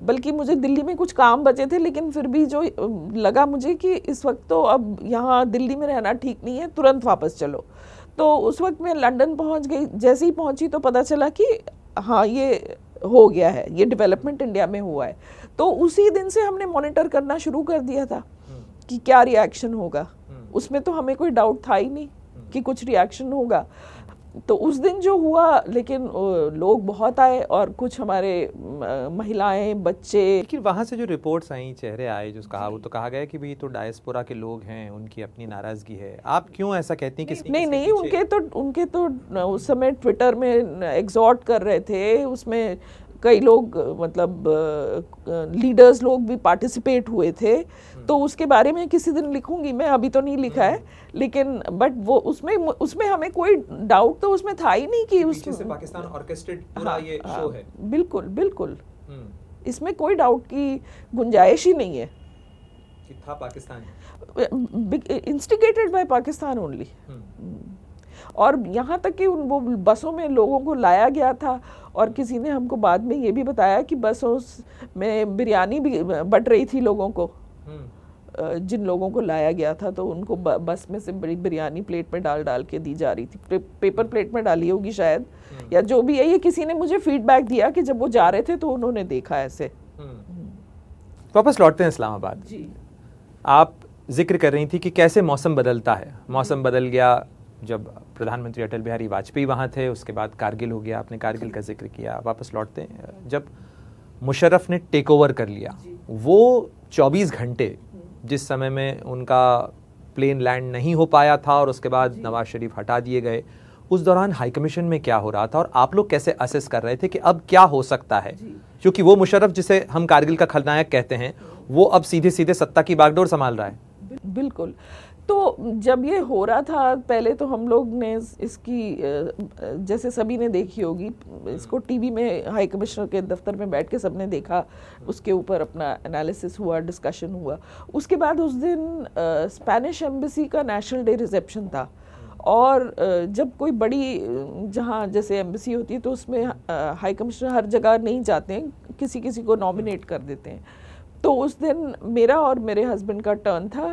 Speaker 2: बल्कि मुझे दिल्ली में कुछ काम बचे थे, लेकिन फिर भी जो लगा मुझे कि इस वक्त तो अब यहाँ दिल्ली में रहना ठीक नहीं है, तुरंत वापस चलो। तो उस वक्त मैं लंदन पहुँच गई। जैसे ही पहुँची तो पता चला कि हाँ ये हो गया है, ये डेवलपमेंट इंडिया में हुआ है। तो उसी दिन से हमने मॉनिटर करना शुरू कर दिया था कि क्या रिएक्शन होगा। उसमें तो हमें कोई डाउट था ही नहीं कि कुछ रिएक्शन होगा। तो उस दिन जो हुआ, लेकिन लोग बहुत आए और कुछ हमारे महिलाएं, बच्चे।
Speaker 1: लेकिन वहाँ से जो रिपोर्ट्स आई, चेहरे आए, जो कहा, वो तो कहा गया कि भाई तो डायस्पोरा के लोग हैं, उनकी अपनी नाराजगी है। आप क्यों ऐसा कहती हैं?
Speaker 2: नहीं, उनके तो उस समय ट्विटर में एग्जॉर्ट कर रहे थे, उसमें कई लोग मतलब लीडर्स लोग भी पार्टिसिपेट हुए थे। तो उसके बारे में किसी दिन लिखूंगी मैं, अभी तो नहीं लिखा है, लेकिन बट वो उसमें हमें कोई डाउट तो उसमें था ही नहीं कि
Speaker 1: पीछे से पाकिस्तान ऑर्केस्ट्रेटेड पूरा ये शो है।
Speaker 2: बिल्कुल इसमें कोई डाउट की गुंजाइश ही नहीं है
Speaker 1: कि था Pakistan,
Speaker 2: instigated by Pakistan only. और यहाँ तक कि वो बसों में लोगों को लाया गया था, और किसी ने हमको बाद में ये भी बताया कि बसों में बिरयानी भी बट रही थी लोगों को, जिन लोगों को लाया गया था, तो उनको बस में से बड़ी बिरयानी प्लेट में डाल के दी जा रही थी। पेपर प्लेट में डाली होगी शायद, या जो भी है। ये किसी ने मुझे फीडबैक दिया कि जब वो जा रहे थे तो उन्होंने देखा ऐसे।
Speaker 1: वापस लौटते हैं इस्लामाबाद
Speaker 2: जी।
Speaker 1: आप जिक्र कर रही थी कि कैसे मौसम बदलता है। मौसम बदल गया जब प्रधानमंत्री अटल बिहारी वाजपेयी वहाँ थे, उसके बाद कारगिल हो गया, आपने कारगिल का जिक्र किया। वापस लौटते हैं, जब मुशर्रफ ने टेक ओवर कर लिया, वो 24 घंटे जिस समय में उनका प्लेन लैंड नहीं हो पाया था और उसके बाद नवाज शरीफ हटा दिए गए, उस दौरान हाई कमीशन में क्या हो रहा था और आप लोग कैसे असेस कर रहे थे कि अब क्या हो सकता है? क्योंकि वो मुशर्रफ जिसे हम कारगिल का खलनायक कहते हैं, वो अब सीधे सीधे सत्ता की बागडोर संभाल रहा है।
Speaker 2: बिल्कुल। तो जब ये हो रहा था, पहले तो हम लोग ने इसकी, जैसे सभी ने देखी होगी, इसको टीवी में हाई कमिश्नर के दफ्तर में बैठ के सबने देखा, उसके ऊपर अपना एनालिसिस हुआ, डिस्कशन हुआ। उसके बाद उस दिन स्पेनिश एम्बेसी का नेशनल डे रिसेप्शन था, और जब कोई बड़ी, जहाँ जैसे एम्बेसी होती है तो उसमें हाई कमिश्नर हर जगह नहीं जाते हैं, किसी किसी को नॉमिनेट कर देते हैं। तो उस दिन मेरा और मेरे हस्बैंड का टर्न था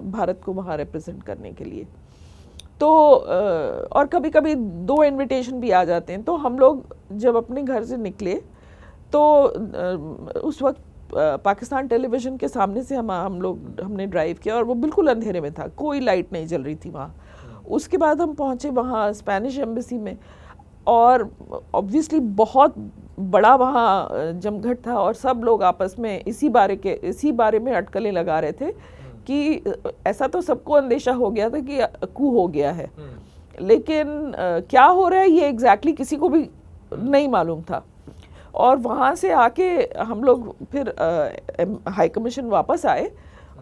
Speaker 2: भारत को वहाँ रिप्रेजेंट करने के लिए। तो और कभी कभी 2 इनविटेशन भी आ जाते हैं। तो हम लोग जब अपने घर से निकले तो उस वक्त पाकिस्तान टेलीविज़न के सामने से हमने ड्राइव किया, और वो बिल्कुल अंधेरे में था, कोई लाइट नहीं जल रही थी वहाँ। उसके बाद हम पहुँचे वहाँ स्पेनिश एम्बेसी में, और ऑब्वियसली बहुत बड़ा वहाँ जमघट था, और सब लोग आपस में इसी बारे में अटकलें लगा रहे थे कि ऐसा तो सबको अंदेशा हो गया था कि कू हो गया है, लेकिन क्या हो रहा है ये एग्जैक्टली किसी को भी नहीं मालूम था। और वहाँ से आके हम लोग फिर हाई कमीशन वापस आए,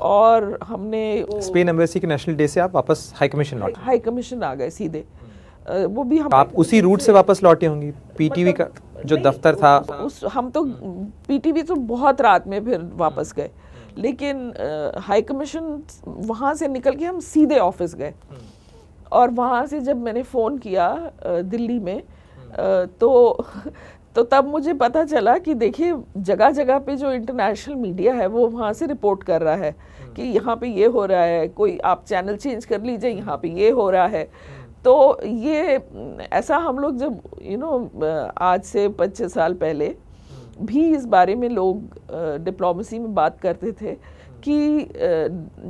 Speaker 2: और हमने
Speaker 1: स्पेन एम्बेसी के नेशनल डे से आप वापस हाई कमीशन लौटे?
Speaker 2: हाई कमीशन आ गए सीधे। वो भी हम,
Speaker 1: आप उसी रूट से वापस लौटे होंगी? पीटीवी का जो दफ्तर था,
Speaker 2: हम तो पीटीवी तो बहुत रात में फिर वापस गए, लेकिन हाई कमीशन वहाँ से निकल के हम सीधे ऑफिस गए। और वहाँ से जब मैंने फ़ोन किया दिल्ली में, तो तब मुझे पता चला कि देखिए जगह जगह पे जो इंटरनेशनल मीडिया है वो वहाँ से रिपोर्ट कर रहा है कि यहाँ पे ये हो रहा है, कोई आप चैनल चेंज कर लीजिए, यहाँ पे ये हो रहा है। तो ये ऐसा हम लोग जब आज से 25 साल पहले भी इस बारे में लोग डिप्लोमेसी में बात करते थे कि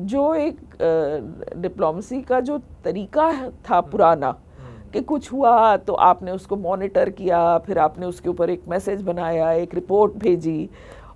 Speaker 2: जो एक डिप्लोमेसी का जो तरीका था पुराना, कि कुछ हुआ तो आपने उसको मॉनिटर किया, फिर आपने उसके ऊपर एक मैसेज बनाया, एक रिपोर्ट भेजी,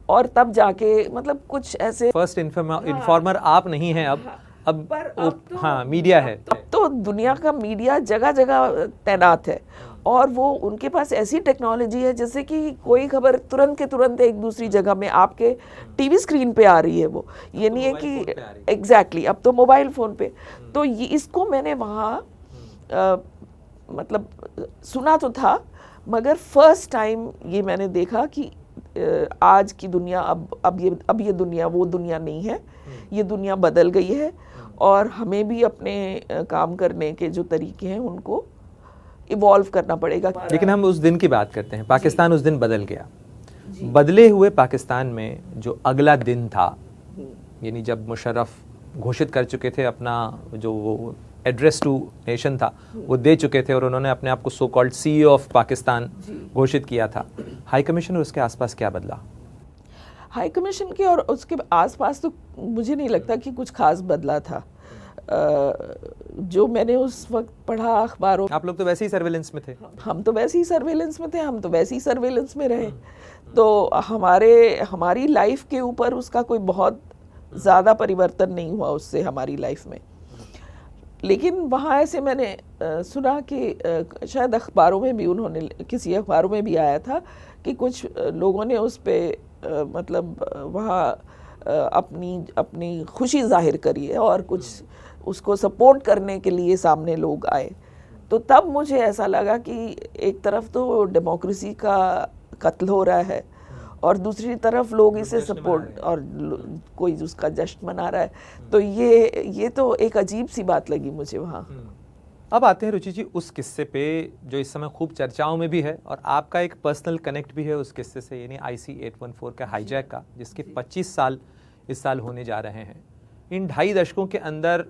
Speaker 2: और तब जाके मतलब कुछ ऐसे
Speaker 1: फर्स्ट इन्फॉर्मर आप नहीं हैं अब
Speaker 2: तो,
Speaker 1: हाँ मीडिया है।
Speaker 2: अब तो दुनिया का मीडिया जगह जगह तैनात है, और वो उनके पास ऐसी टेक्नोलॉजी है जैसे कि कोई खबर तुरंत के तुरंत एक दूसरी जगह में आपके टीवी स्क्रीन पे आ रही है। वो ये नहीं है कि एग्जैक्टली अब तो मोबाइल फ़ोन पे। तो ये इसको मैंने वहाँ मतलब सुना तो था, मगर फर्स्ट टाइम ये मैंने देखा कि आज की दुनिया अब ये दुनिया वो दुनिया नहीं है, ये दुनिया बदल गई है, और हमें भी अपने काम करने के जो तरीके हैं उनको इवॉल्व करना पड़ेगा।
Speaker 1: लेकिन हम उस दिन की बात करते हैं, पाकिस्तान उस दिन बदल गया। बदले हुए पाकिस्तान में जो अगला दिन था, यानी जब मुशर्रफ घोषित कर चुके थे अपना जो वो एड्रेस टू नेशन था वो दे चुके थे और उन्होंने अपने आप को so called CEO of Pakistan घोषित किया था, हाई कमीशन और उसके आसपास क्या बदला?
Speaker 2: हाई कमीशन के और उसके आसपास तो मुझे नहीं लगता कि कुछ खास बदला था। जो मैंने उस वक्त पढ़ा अखबारों,
Speaker 1: आप लोग तो वैसे ही सर्वेलेंस में थे।
Speaker 2: हम तो वैसे ही सर्वेलेंस में थे, हम तो वैसे ही सर्वेलेंस में रहे, तो हमारी लाइफ के ऊपर उसका कोई बहुत ज़्यादा परिवर्तन नहीं हुआ उससे हमारी लाइफ में। लेकिन वहाँ ऐसे मैंने सुना कि शायद अखबारों में भी उन्होंने, किसी अखबारों में भी आया था कि कुछ लोगों ने उस पर मतलब वहाँ अपनी खुशी जाहिर करी है और कुछ उसको सपोर्ट करने के लिए सामने लोग आए। तो तब मुझे ऐसा लगा कि एक तरफ तो डेमोक्रेसी का कत्ल हो रहा है और दूसरी तरफ लोग इसे सपोर्ट और कोई उसका जश्न मना रहा है, तो ये तो एक अजीब सी बात लगी मुझे वहाँ।
Speaker 1: अब आते हैं रुचि जी उस किस्से पे जो इस समय खूब चर्चाओं में भी है और आपका एक पर्सनल कनेक्ट भी है उस किस्से से, यानी IC-814 का हाईजैक का, जिसके 25 साल इस साल होने जा रहे हैं। इन 2.5 दशकों के अंदर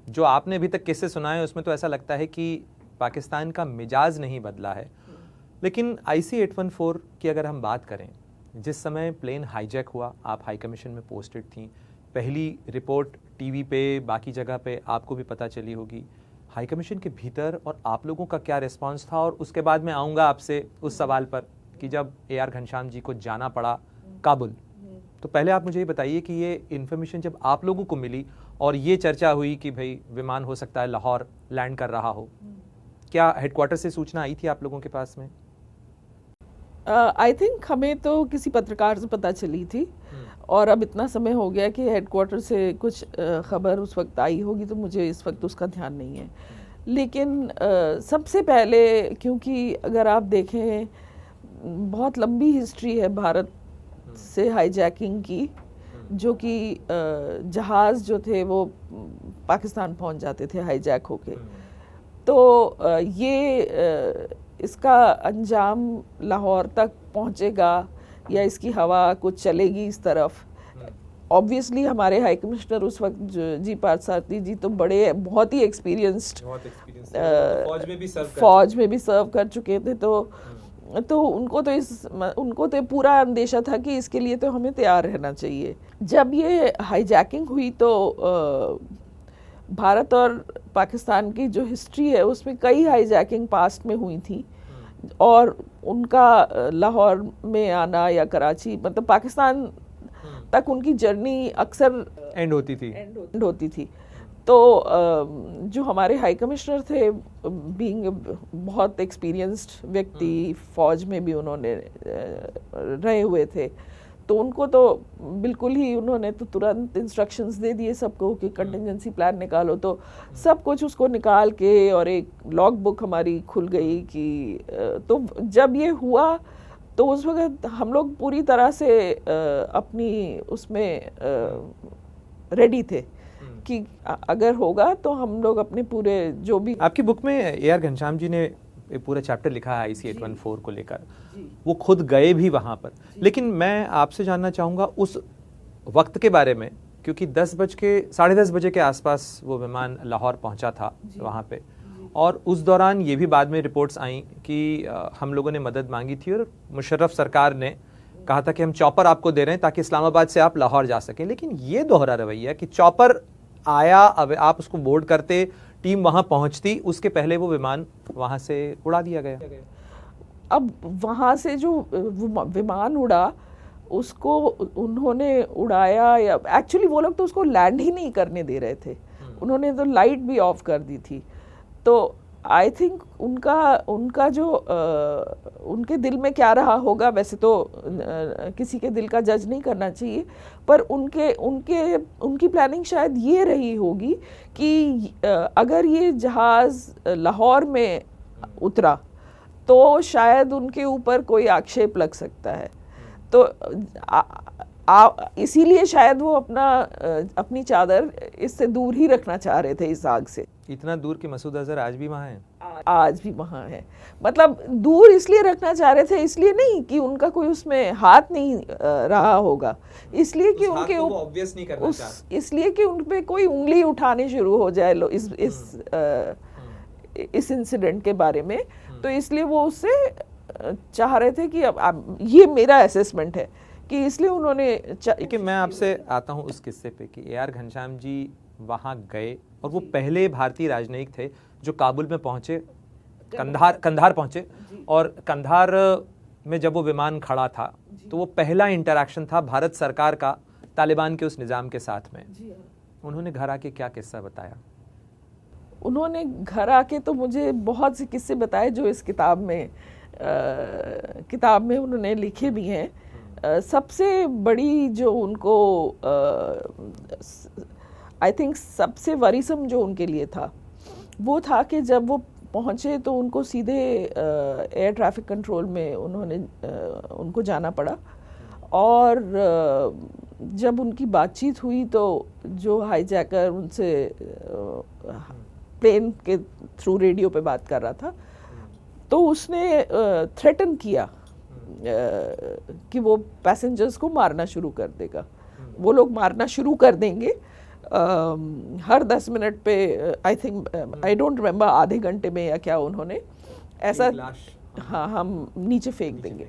Speaker 1: जो आपने अभी तक किस्से सुनाए उसमें तो ऐसा लगता है कि पाकिस्तान का मिजाज नहीं बदला है, लेकिन IC-814 की अगर हम बात करें, जिस समय प्लेन हाईजैक हुआ आप हाई कमीशन में पोस्टेड थी, पहली रिपोर्ट टीवी पे बाकी जगह पे आपको भी पता चली होगी, हाई कमीशन के भीतर और आप लोगों का क्या रिस्पांस था? और उसके बाद मैं आऊँगा आपसे उस सवाल पर कि जब AR घनश्याम जी को जाना पड़ा काबुल, तो पहले आप मुझे ये बताइए कि ये इन्फॉर्मेशन जब आप लोगों को मिली और ये चर्चा हुई कि भाई विमान हो सकता है लाहौर लैंड कर रहा हो, क्या हेडक्वार्टर से सूचना आई थी आप लोगों के पास में?
Speaker 2: आई थिंक हमें तो किसी पत्रकार से पता चली थी और अब इतना समय हो गया कि हेडक्वार्टर से कुछ खबर उस वक्त आई होगी, तो मुझे इस वक्त उसका ध्यान नहीं है। लेकिन सबसे पहले, क्योंकि अगर आप देखें बहुत लंबी हिस्ट्री है भारत से हाईजैकिंग की, जो कि जहाज़ जो थे वो पाकिस्तान पहुंच जाते थे हाईजैक होके, तो ये इसका अंजाम लाहौर तक पहुंचेगा या इसकी हवा कुछ चलेगी इस तरफ। ऑब्वियसली हमारे हाई कमिश्नर उस वक्त जी पार्थसारथी जी तो बहुत ही एक्सपीरियंस्ड फौज में भी सर्व कर चुके थे, तो उनको तो पूरा अंदेशा था कि इसके लिए तो हमें तैयार रहना चाहिए। जब ये हाईजैकिंग हुई तो भारत और पाकिस्तान की जो हिस्ट्री है उसमें कई हाईजैकिंग पास्ट में हुई थी और उनका लाहौर में आना या कराची, मतलब पाकिस्तान तक उनकी जर्नी अक्सर
Speaker 1: एंड होती थी।
Speaker 2: तो जो हमारे हाई कमिश्नर थे, बीइंग बहुत एक्सपीरियंस्ड व्यक्ति, फौज में भी उन्होंने रहे हुए थे, तो उनको तो बिल्कुल ही उन्होंने तो तुरंत इंस्ट्रक्शंस दे दिए सबको कि कंटिजेंसी प्लान निकालो। तो सब कुछ उसको निकाल के और एक लॉग बुक हमारी खुल गई कि तो जब ये हुआ तो उस वक्त हम लोग पूरी तरह से अपनी उसमें रेडी थे कि अगर होगा तो हम लोग अपने पूरे जो भी।
Speaker 1: आपकी बुक में AR घनश्याम जी ने एक पूरा चैप्टर लिखा है IC-814 को लेकर, वो खुद गए भी वहाँ पर, लेकिन मैं आपसे जानना चाहूँगा उस वक्त के बारे में, क्योंकि 10:30 बजे के आसपास वो विमान लाहौर पहुँचा था वहाँ पे, और उस दौरान ये भी बाद में रिपोर्ट्स आई कि हम लोगों ने मदद मांगी थी और मुशर्रफ सरकार ने कहा था कि हम चॉपर आपको दे रहे हैं ताकि इस्लामाबाद से आप लाहौर जा सकें। लेकिन ये दोहरा रवैया कि चॉपर आया, अब आप उसको बोर्ड करते, टीम वहां पहुंचती, उसके पहले वो विमान वहां से उड़ा दिया गया।
Speaker 2: अब वहां से जो विमान उड़ा उसको उन्होंने उड़ाया, या एक्चुअली वो लोग तो उसको लैंड ही नहीं करने दे रहे थे, उन्होंने तो लाइट भी ऑफ कर दी थी। तो आई थिंक उनका जो उनके दिल में क्या रहा होगा, वैसे तो किसी के दिल का जज नहीं करना चाहिए, पर उनकी प्लानिंग शायद ये रही होगी कि अगर ये जहाज़ लाहौर में उतरा तो शायद उनके ऊपर कोई आक्षेप लग सकता है। तो इसीलिए शायद वो अपनी चादर इससे दूर ही रखना चाह रहे थे, इस आग से।
Speaker 1: इतना दूर कि मसूद अजहर आज भी वहाँ हैं?
Speaker 2: आज भी वहाँ है। मतलब दूर इसलिए रखना चाह रहे थे, इसलिए नहीं कि उनका कोई उसमें हाथ नहीं रहा होगा, इसलिए कि उनके
Speaker 1: ऑब्वियस नहीं करना चाहते,
Speaker 2: इसलिए कि उन पे कोई उंगली उठाने शुरू हो जाए इस इंसिडेंट के बारे में। तो इसलिए वो उससे चाह रहे थे कि अब ये मेरा असेसमेंट है कि इसलिए उन्होंने
Speaker 1: कि मैं आपसे आता हूँ उस किस्से पे कि ए.आर. घनश्याम जी वहाँ गए और वो पहले भारतीय राजनयिक थे जो काबुल में पहुँचे, कंधार पहुँचे, और कंधार में जब वो विमान खड़ा था तो वो पहला इंटरैक्शन था भारत सरकार का तालिबान के उस निज़ाम के साथ में। उन्होंने घर आके क्या किस्सा बताया?
Speaker 2: उन्होंने घर आके तो मुझे बहुत से किस्से बताए जो इस किताब में उन्होंने लिखे भी हैं। सबसे बड़ी जो उनको आई थिंक सबसे वरीसम जो उनके लिए था वो था कि जब वो पहुँचे तो उनको सीधे एयर ट्रैफिक कंट्रोल में उनको जाना पड़ा, और जब उनकी बातचीत हुई तो जो हाईजैकर उनसे प्लेन के थ्रू रेडियो पे बात कर रहा था तो उसने थ्रेटन किया कि वो पैसेंजर्स को मारना शुरू कर देगा, वो लोग मारना शुरू कर देंगे हर 10 मिनट पे। I think I don't remember आधे घंटे में या क्या उन्होंने ऐसा, हाँ, हम नीचे फेंक देंगे।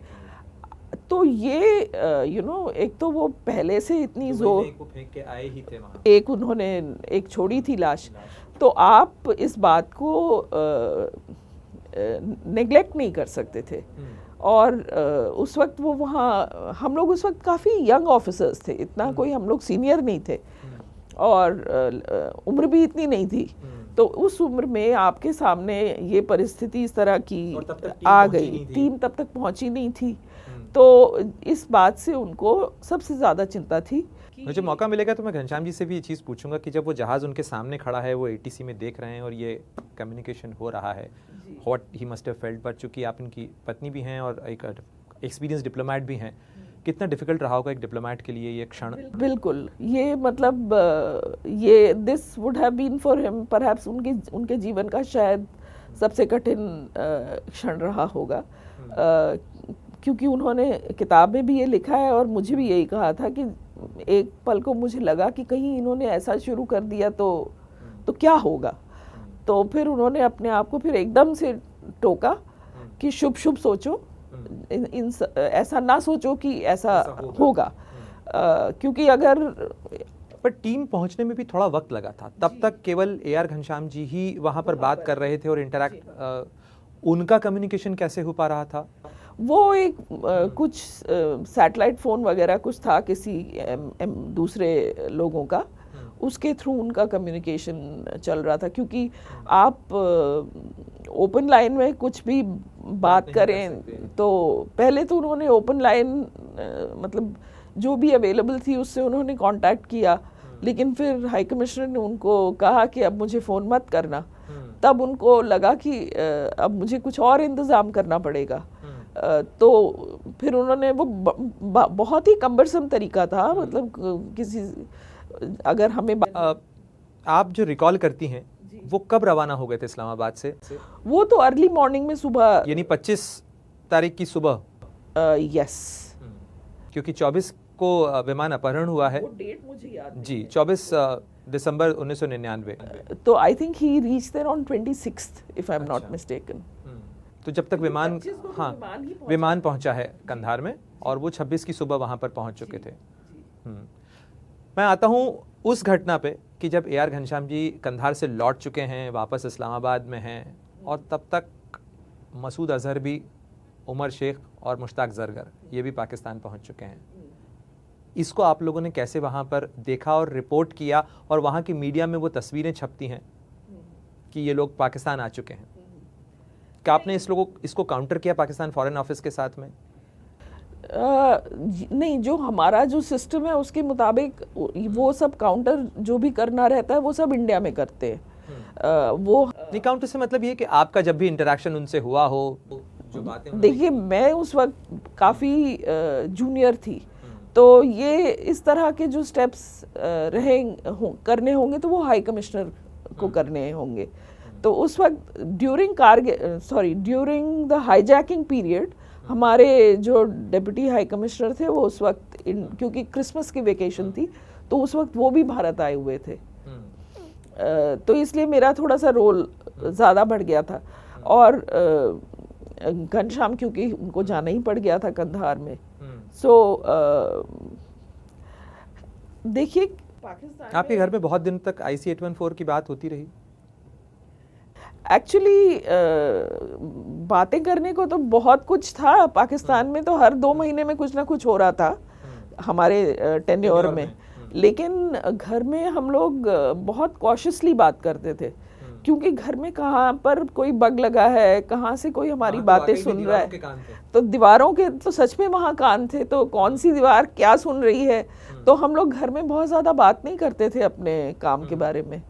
Speaker 2: तो ये एक तो वो पहले से इतनी जोर
Speaker 1: फेंक के आए ही थे वहाँ,
Speaker 2: एक उन्होंने एक छोड़ी थी लाश, तो आप इस बात को नेग्लेक्ट नहीं कर सकते थे। और उस वक्त वो वहाँ, हम लोग उस वक्त काफ़ी यंग ऑफिसर्स थे, इतना कोई हम लोग सीनियर नहीं थे, और उम्र भी इतनी नहीं थी। तो उस उम्र में आपके सामने ये परिस्थिति इस तरह की आ गई, टीम तब तक पहुंची नहीं थी, तो इस बात से उनको सबसे ज़्यादा चिंता थी।
Speaker 1: मुझे मौका मिलेगा तो मैं घनश्याम जी से भी ये चीज़ पूछूंगा कि जब वो जहाज़ उनके सामने खड़ा है, वो ATC में देख रहे हैं और ये कम्युनिकेशन हो रहा है, what he must have felt. But चूंकि आप इनकी पत्नी भी हैं और एक एक्सपीरियंस डिप्लोमेट भी हैं, कितना डिफिकल्ट रहा होगा एक डिप्लोमेट के लिए ये क्षण?
Speaker 2: बिल्कुल, ये मतलब ये this would have been for him perhaps उनके जीवन का शायद सबसे कठिन क्षण रहा होगा, क्योंकि उन्होंने किताब में भी ये लिखा है और मुझे भी यही कहा था कि एक पल को मुझे लगा कि कहीं इन्होंने ऐसा शुरू कर दिया तो क्या होगा। तो फिर उन्होंने अपने आप को फिर एकदम से टोका कि शुभ शुभ सोचो, ऐसा ना सोचो कि ऐसा होगा, क्योंकि अगर
Speaker 1: पर टीम पहुंचने में भी थोड़ा वक्त लगा था, तब तक केवल ए.आर. घनश्याम जी ही वहां पर बात कर रहे थे और इंटरैक्ट, उनका कम्युनिकेशन कैसे हो पा रहा था?
Speaker 2: वो एक कुछ सैटेलाइट फ़ोन वगैरह कुछ था किसी दूसरे लोगों का, उसके थ्रू उनका कम्युनिकेशन चल रहा था, क्योंकि आप ओपन लाइन में कुछ भी बात करें तो पहले तो उन्होंने ओपन लाइन मतलब जो भी अवेलेबल थी उससे उन्होंने कांटेक्ट किया, लेकिन फिर हाई कमिश्नर ने उनको कहा कि अब मुझे फ़ोन मत करना। तब उनको लगा कि अब मुझे कुछ और इंतज़ाम करना पड़ेगा, तो फिर उन्होंने वो बहुत ही कम्बरसम तरीका था, मतलब किसी अगर हमें
Speaker 1: आप जो रिकॉल करती हैं वो कब रवाना हो गए थे इस्लामाबाद से?
Speaker 2: वो तो अर्ली मॉर्निंग में सुबह,
Speaker 1: यानी 25 तारीख की सुबह?
Speaker 2: यस,
Speaker 1: क्योंकि 24 को विमान अपहरण हुआ है,
Speaker 2: वो डेट मुझे याद नहीं
Speaker 1: जी, 24 दिसंबर 1999।
Speaker 2: तो I think he reached there on 26th if I am not mistaken.
Speaker 1: तो जब तक विमान, हाँ, विमान पहुंचा है कंधार में और वो 26 की सुबह वहां पर पहुंच चुके थे। मैं आता हूं उस घटना पे कि जब ए.आर. घनश्याम जी कंधार से लौट चुके हैं, वापस इस्लामाबाद में हैं, और तब तक मसूद अजहर भी, उमर शेख और मुश्ताक जरगर ये भी पाकिस्तान पहुंच चुके हैं। इसको आप लोगों ने कैसे वहाँ पर देखा और रिपोर्ट किया, और वहाँ की मीडिया में वो तस्वीरें छपती हैं कि ये लोग पाकिस्तान आ चुके हैं? क्या आपने इसको काउंटर किया पाकिस्तान फॉरेन ऑफिस के साथ में?
Speaker 2: नहीं, जो हमारा जो सिस्टम है उसके मुताबिक वो सब काउंटर जो भी करना रहता है वो सब इंडिया में करते हैं। वो
Speaker 1: नहीं, काउंटर से मतलब ये कि आपका जब भी इंटरेक्शन उनसे हुआ हो, जो बातें,
Speaker 2: देखिए मैं उस वक्त काफ़ी जूनियर थी, तो ये इस तरह के जो स्टेप्स करने होंगे तो वो हाई कमिश्नर को करने होंगे। तो उस वक्त ड्यूरिंग द हाईजैकिंग पीरियड हमारे जो डिप्टी हाई कमिश्नर थे वो उस वक्त क्योंकि क्रिसमस की वेकेशन थी तो उस वक्त वो भी भारत आए हुए थे। तो इसलिए मेरा थोड़ा सा रोल ज़्यादा बढ़ गया था। और घनश्याम क्योंकि उनको जाना ही पड़ गया था कंधार में। सो देखिए पाकिस्तान
Speaker 1: आपके घर में बहुत दिन तक IC-814 की बात होती रही?
Speaker 2: एक्चुअली बातें करने को तो बहुत कुछ था। पाकिस्तान में तो हर 2 महीने में कुछ ना कुछ हो रहा था हमारे टेन्योर में। लेकिन घर में हम लोग बहुत कॉशियसली बात करते थे क्योंकि घर में कहाँ पर कोई बग लगा है, कहाँ से कोई हमारी बातें सुन रहा है। तो दीवारों के तो सच में वहाँ कान थे, तो कौन सी दीवार क्या सुन रही है। तो हम लोग घर में बहुत ज़्यादा बात नहीं करते थे अपने काम के बारे में।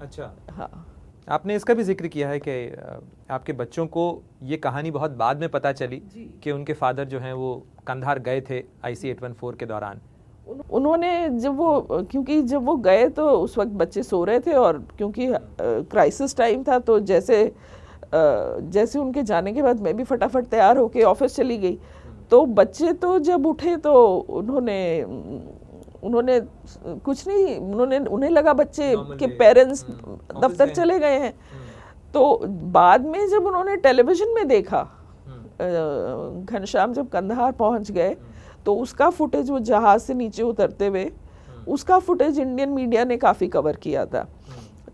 Speaker 1: अच्छा।
Speaker 2: हाँ,
Speaker 1: आपने इसका भी जिक्र किया है कि आपके बच्चों को ये कहानी बहुत बाद में पता चली कि उनके फादर जो हैं वो कंधार गए थे IC-814 के दौरान।
Speaker 2: उन्होंने क्योंकि जब वो गए तो उस वक्त बच्चे सो रहे थे और क्योंकि क्राइसिस टाइम था तो जैसे उनके जाने के बाद मैं भी फटाफट तैयार होके ऑफिस चली गई। तो बच्चे तो जब उठे तो उन्होंने कुछ नहीं, उन्हें लगा बच्चे के पेरेंट्स दफ्तर चले गए हैं। तो बाद में जब उन्होंने टेलीविज़न में देखा घनश्याम जब कंधार पहुंच गए तो उसका फुटेज वो जहाज़ से नीचे उतरते हुए उसका फुटेज इंडियन मीडिया ने काफ़ी कवर किया था।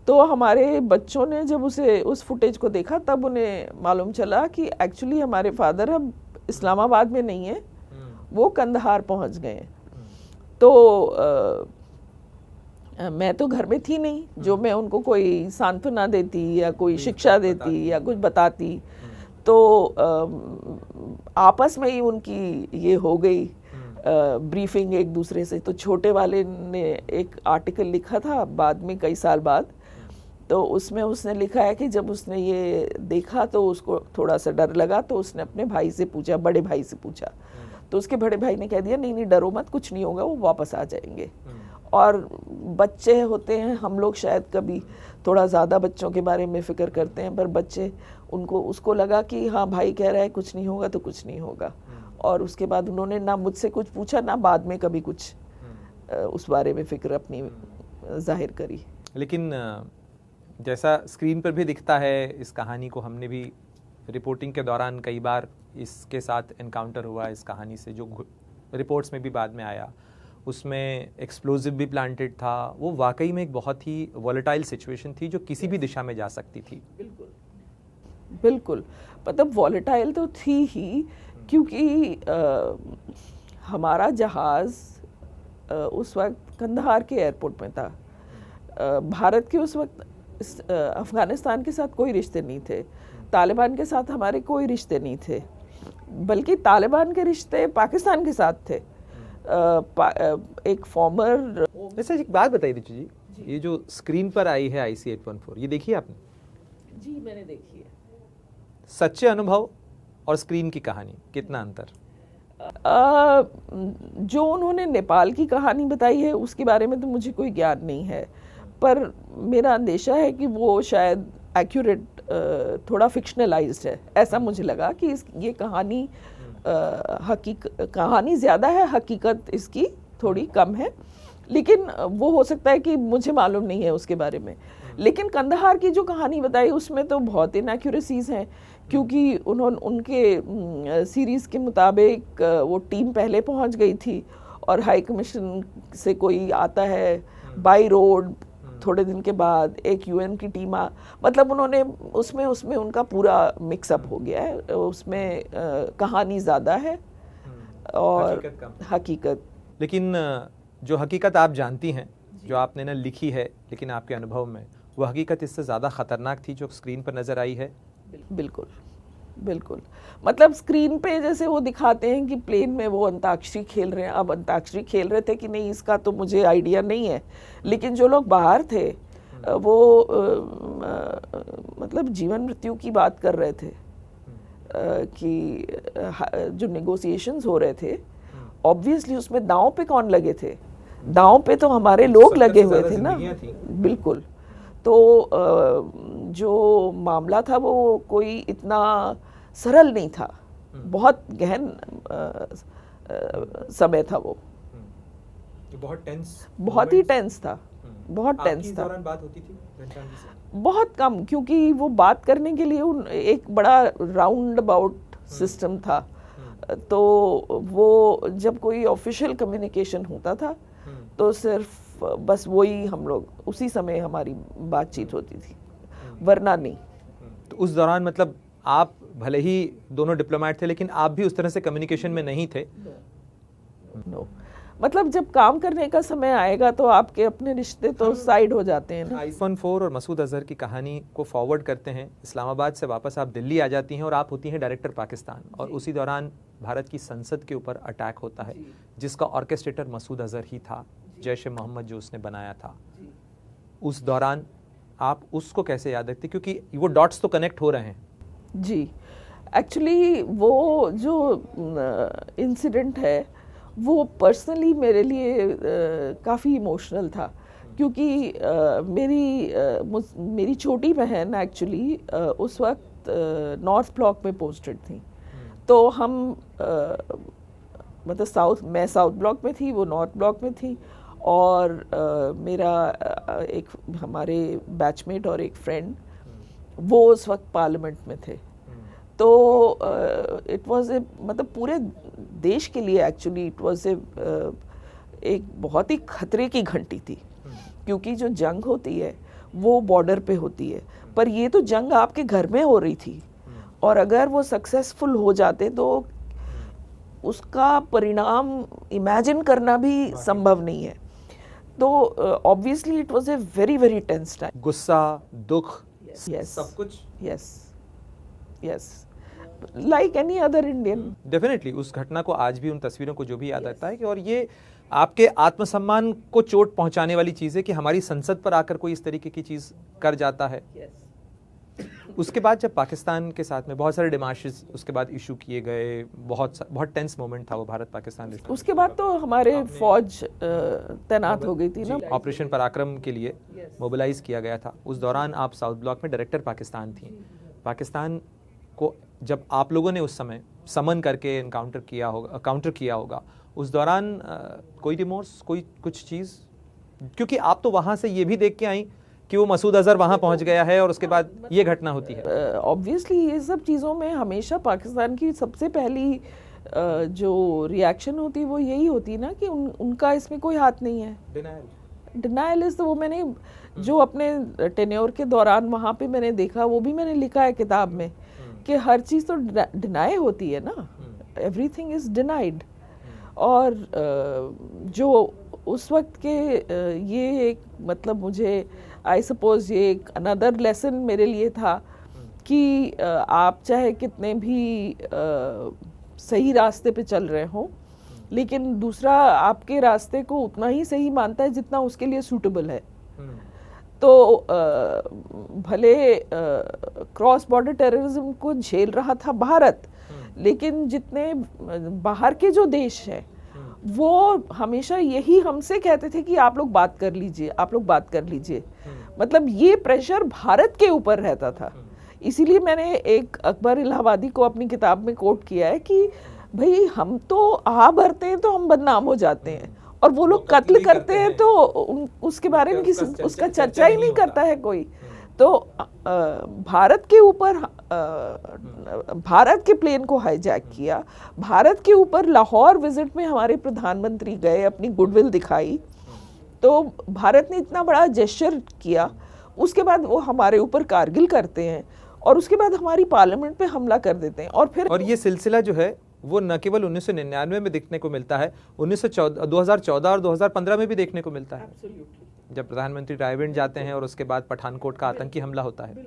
Speaker 2: तो हमारे बच्चों ने जब उस फुटेज को देखा तब उन्हें मालूम चला कि एक्चुअली हमारे फादर अब इस्लामाबाद में नहीं है, वो कंधार पहुंच गए हैं। तो मैं तो घर में थी नहीं जो मैं उनको कोई सांत्वना देती या कोई शिक्षा देती या कुछ बताती। तो आपस में ही उनकी ये हो गई ब्रीफिंग एक दूसरे से। तो छोटे वाले ने एक आर्टिकल लिखा था बाद में कई साल बाद, तो उसमें उसने लिखा है कि जब उसने ये देखा तो उसको थोड़ा सा डर लगा तो उसने अपने भाई से पूछा, बड़े भाई से पूछा। तो उसके बड़े भाई ने कह दिया नहीं नहीं डरो मत, कुछ नहीं होगा, वो वापस आ जाएंगे। और बच्चे होते हैं, हम लोग शायद कभी थोड़ा ज़्यादा बच्चों के बारे में फ़िक्र करते हैं, पर बच्चे उसको लगा कि हाँ भाई कह रहा है कुछ नहीं होगा तो कुछ नहीं होगा। और उसके बाद उन्होंने ना मुझसे कुछ पूछा ना बाद में कभी कुछ उस बारे में फ़िक्र अपनी जाहिर करी।
Speaker 1: लेकिन जैसा स्क्रीन पर भी दिखता है, इस कहानी को हमने भी रिपोर्टिंग के दौरान कई बार इसके साथ एनकाउंटर हुआ इस कहानी से, जो रिपोर्ट्स में भी बाद में आया। उसमें एक्सप्लोजिव भी प्लांटेड था। वो वाकई में एक बहुत ही वॉलेटाइल सिचुएशन थी जो किसी भी दिशा में जा सकती थी।
Speaker 2: बिल्कुल मतलब वॉलेटाइल तो थी ही, क्योंकि हमारा जहाज़ उस वक्त कंधार के एयरपोर्ट में था। भारत के उस वक्त अफ़गानिस्तान के साथ कोई रिश्ते नहीं थे, तालिबान के साथ हमारे कोई रिश्ते नहीं थे, बल्कि तालिबान के रिश्ते पाकिस्तान के साथ थे। एक फॉर्मर
Speaker 1: वैसे एक बात बताइए दीजिए जी, ये जो स्क्रीन पर आई है IC-814, ये देखी आपने?
Speaker 2: जी मैंने देखी है।
Speaker 1: सच्चे अनुभव और स्क्रीन की कहानी कितना अंतर?
Speaker 2: जो उन्होंने नेपाल की कहानी बताई है उसके बारे में तो मुझे कोई ज्ञान नहीं है, पर मेरा अंदेशा है कि वो शायद एक्यूरेट थोड़ा फिक्शनलाइज्ड है। ऐसा मुझे लगा कि ये कहानी कहानी ज़्यादा है, हकीकत इसकी थोड़ी कम है। लेकिन वो हो सकता है कि मुझे मालूम नहीं है उसके बारे में। लेकिन कंधार की जो कहानी बताई उसमें तो बहुत इनएक्यूरेसीज हैं, क्योंकि उनके सीरीज़ के मुताबिक वो टीम पहले पहुंच गई थी और हाई कमीशन से कोई आता है बाई रोड थोड़े दिन के बाद, एक UN की टीम मतलब उन्होंने उसमें उनका पूरा मिक्सअप हो गया है। उसमें कहानी ज़्यादा है और हकीकत।
Speaker 1: लेकिन जो हकीकत आप जानती हैं, जो आपने ना लिखी है, लेकिन आपके अनुभव में वो हकीकत इससे ज़्यादा ख़तरनाक थी जो स्क्रीन पर नज़र आई है?
Speaker 2: बिल्कुल बिल्कुल। मतलब स्क्रीन पे जैसे वो दिखाते हैं कि प्लेन में वो अंताक्षरी खेल रहे हैं, अब अंताक्षरी खेल रहे थे कि नहीं इसका तो मुझे आइडिया नहीं है, लेकिन जो लोग बाहर थे वो मतलब जीवन मृत्यु की बात कर रहे थे कि जो नेगोशिएशंस हो रहे थे ऑब्वियसली उसमें दांव पे कौन लगे थे? दांव पे तो हमारे लोग लगे हुए थे ना। बिल्कुल। तो जो मामला था वो कोई इतना सरल नहीं था, बहुत गहन समय था वो, बहुत ही टेंस था, बहुत टेंस था।
Speaker 1: बात होती थी घनश्याम जी से?
Speaker 2: बहुत कम, क्योंकि वो बात करने के लिए एक बड़ा राउंड अबाउट सिस्टम था। तो वो जब कोई ऑफिशियल कम्युनिकेशन होता था तो सिर्फ बस वही हम लोग उसी समय हमारी बातचीत होती थी, वरना नहीं।
Speaker 1: तो उस दौरान मतलब आप भले ही दोनों डिप्लोमेट थे लेकिन आप भी उस तरह से कम्युनिकेशन में नहीं थे?
Speaker 2: नो, मतलब जब काम करने का समय आएगा तो आपके अपने रिश्ते तो साइड हो जाते हैं ना।
Speaker 1: iPhone 4 और मसूद अजहर की कहानी को फॉरवर्ड करते हैं, इस्लामाबाद से वापस आप दिल्ली आ जाती हैं और आप होती हैं डायरेक्टर पाकिस्तान, और उसी दौरान भारत की संसद के ऊपर अटैक होता है जिसका ऑर्केस्ट्रेटर मसूद अजहर ही था, जैश ए मोहम्मद जो उसने बनाया था। उस दौरान आप उसको कैसे याद रखते, क्योंकि वो डॉट्स तो कनेक्ट हो रहे हैं?
Speaker 2: जी, एक्चुअली वो जो इंसिडेंट है वो पर्सनली मेरे लिए काफ़ी इमोशनल था, क्योंकि मेरी छोटी बहन एक्चुअली उस वक्त नॉर्थ ब्लॉक में पोस्टेड थी। तो हम मतलब मैं साउथ ब्लॉक में थी, वो नॉर्थ ब्लॉक में थी, और मेरा एक हमारे बैचमेट और एक फ्रेंड वो उस वक्त पार्लियामेंट में थे। तो इट वाज ए मतलब पूरे देश के लिए एक्चुअली इट वाज एक बहुत ही खतरे की घंटी थी, क्योंकि जो जंग होती है वो बॉर्डर पे होती है, पर ये तो जंग आपके घर में हो रही थी, और अगर वो सक्सेसफुल हो जाते तो उसका परिणाम इमेजिन करना भी संभव नहीं है। तो obviously it was a very very tense time.
Speaker 1: गुस्सा, दुख,
Speaker 2: यस,
Speaker 1: सब कुछ।
Speaker 2: Yes, like any other Indian.
Speaker 1: Definitely उस घटना को आज भी, उन तस्वीरों को जो भी याद आता है कि, और ये आपके आत्मसम्मान को चोट पहुंचाने वाली चीज़ है कि हमारी संसद पर आकर कोई इस तरीके की चीज़ कर जाता है। उसके बाद जब पाकिस्तान के साथ में बहुत सारे डिमाशेस उसके बाद इशू किए गए, बहुत टेंस मोमेंट था वो भारत पाकिस्तान रिश्ते।
Speaker 2: उसके बाद तो हमारे फौज तैनात हो गई थी ना,
Speaker 1: ऑपरेशन पराक्रम के लिए मोबिलाइज किया गया था। उस दौरान आप साउथ ब्लॉक में डायरेक्टर पाकिस्तान थी। पाकिस्तान को जब आप लोगों ने उस समय समन करके काउंटर किया होगा, उस दौरान कोई रिमोर्स, कोई कुछ चीज़, क्योंकि आप तो वहाँ से ये भी देख के आई कि वो मसूद अजहर वहाँ पहुँच गया है और उसके बाद ये घटना होती है।
Speaker 2: ऑब्वियसली ये सब चीज़ों में हमेशा पाकिस्तान की सबसे पहली जो रिएक्शन होती है वो यही होती ना कि उनका इसमें कोई हाथ नहीं है। डिनायल इज, तो वो मैंने जो अपने टेन्योर के दौरान वहाँ पे मैंने देखा, वो भी मैंने लिखा है किताब में, कि हर चीज़ तो डिनाई होती है ना, एवरीथिंग इज डिनाइड। और जो उस वक्त के ये एक मतलब मुझे आई सपोज ये एक अनदर लेसन मेरे लिए था कि आप चाहे कितने भी सही रास्ते पे चल रहे हो, लेकिन दूसरा आपके रास्ते को उतना ही सही मानता है जितना उसके लिए सूटेबल है। तो भले क्रॉस बॉर्डर टेररिज्म को झेल रहा था भारत, लेकिन जितने बाहर के जो देश हैं वो हमेशा यही हमसे कहते थे कि आप लोग बात कर लीजिए, आप लोग बात कर लीजिए। मतलब ये प्रेशर भारत के ऊपर रहता था। इसीलिए मैंने एक अकबर इलाहाबादी को अपनी किताब में कोट किया है कि भाई हम तो आ भरते हैं तो हम बदनाम हो जाते हैं, और वो लोग कत्ल करते हैं तो उसके बारे में किसी उसका चर्चा ही नहीं करता है कोई। तो भारत के ऊपर भारत के प्लेन को हाईजैक किया, भारत के ऊपर लाहौर विजिट में हमारे प्रधानमंत्री गए, अपनी गुडविल दिखाई, तो भारत ने इतना बड़ा जेस्चर किया। उसके बाद वो हमारे ऊपर कारगिल करते हैं और उसके बाद हमारी पार्लियामेंट पे हमला कर देते हैं। और
Speaker 1: ये सिलसिला जो है वो न केवल 1999 में देखने को मिलता है, 2014 और 2015 में भी देखने को मिलता है, जब प्रधानमंत्री रायविंड जाते हैं और उसके बाद पठानकोट का आतंकी हमला होता है।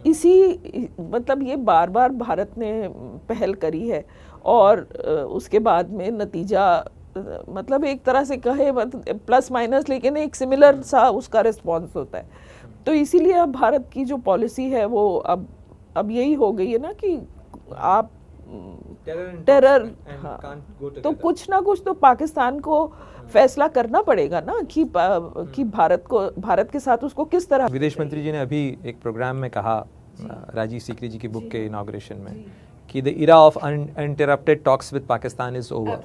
Speaker 2: इसी मतलब ये बार बार भारत ने पहल करी है, और उसके बाद में नतीजा मतलब एक तरह से कहे प्लस माइनस, लेकिन एक सिमिलर सा उसका रिस्पॉन्स होता है। तो इसीलिए अब भारत की जो पॉलिसी है वो अब यही हो गई है ना कि आप टेरर, हाँ, तो कुछ ना कुछ तो पाकिस्तान को फैसला करना पड़ेगा ना कि भारत के साथ उसको किस तरह।
Speaker 1: विदेश मंत्री जी ने अभी एक प्रोग्राम में कहा, राजीव सीकरी जी की बुक के इनॉग्रेशन में, कि the era of uninterrupted talks with Pakistan is over.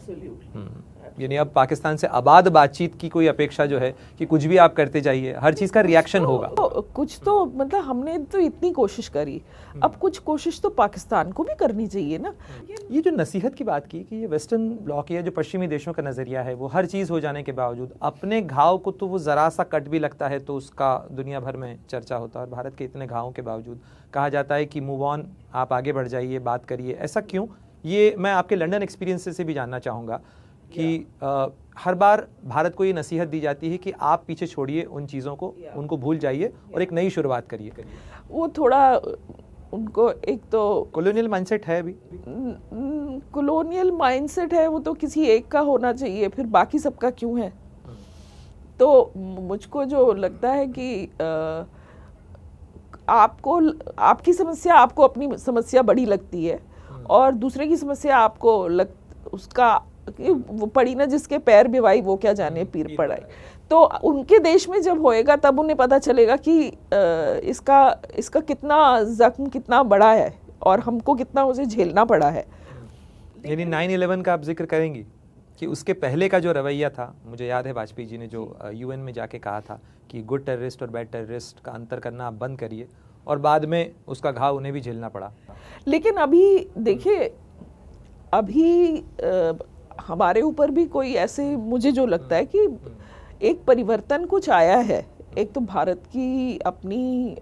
Speaker 1: यानी अब पाकिस्तान से आबाद बातचीत की कोई अपेक्षा जो है कि कुछ भी आप करते जाइए, हर चीज़ का रिएक्शन होगा।
Speaker 2: कुछ तो मतलब हमने तो इतनी कोशिश करी, अब कुछ कोशिश तो पाकिस्तान को भी करनी चाहिए ना।
Speaker 1: ये जो नसीहत की बात की कि ये वेस्टर्न ब्लॉक या जो पश्चिमी देशों का नज़रिया है, वो हर चीज़ हो जाने के बावजूद अपने घाव को तो वो ज़रा सा कट भी लगता है तो उसका दुनिया भर में चर्चा होता है, और भारत के इतने घावों के बावजूद कहा जाता है कि मूव ऑन, आप आगे बढ़ जाइए, बात करिए। ऐसा क्यों? ये मैं आपके लंदन एक्सपीरियंस से भी जानना चाहूँगा कि हर बार भारत को ये नसीहत दी जाती है कि आप पीछे छोड़िए उन चीज़ों को, उनको भूल जाइए और एक नई शुरुआत करिए।
Speaker 2: वो थोड़ा उनको एक तो
Speaker 1: कॉलोनियल माइंडसेट है, अभी
Speaker 2: कॉलोनियल माइंडसेट है, वो तो किसी एक का होना चाहिए, फिर बाकी सबका क्यों है। तो मुझको जो लगता है कि आपको आपकी समस्या, आपको अपनी समस्या बड़ी लगती है और दूसरे की समस्या आपको उसका वो पड़ी ना जिसके पैर भिवाई वो क्या जाने पीर पड़ाई। तो उनके देश में जब होएगा तब उन्हें पता चलेगा कि इसका कितना जख्म कितना बड़ा है और हमको कितना उसे झेलना पड़ा है।
Speaker 1: यानी 9/11 का आप जिक्र करेंगी कि उसके पहले का जो रवैया था, मुझे याद है वाजपेयी जी ने जो यूएन में जाके कहा था कि गुड टेररिस्ट और बैड टेररिस्ट का अंतर करना आप बंद करिए, और बाद में उसका घाव उन्हें भी झेलना पड़ा।
Speaker 2: लेकिन अभी देखिए, अभी हमारे ऊपर भी कोई ऐसे, मुझे जो लगता है कि एक परिवर्तन कुछ आया है। एक तो भारत की अपनी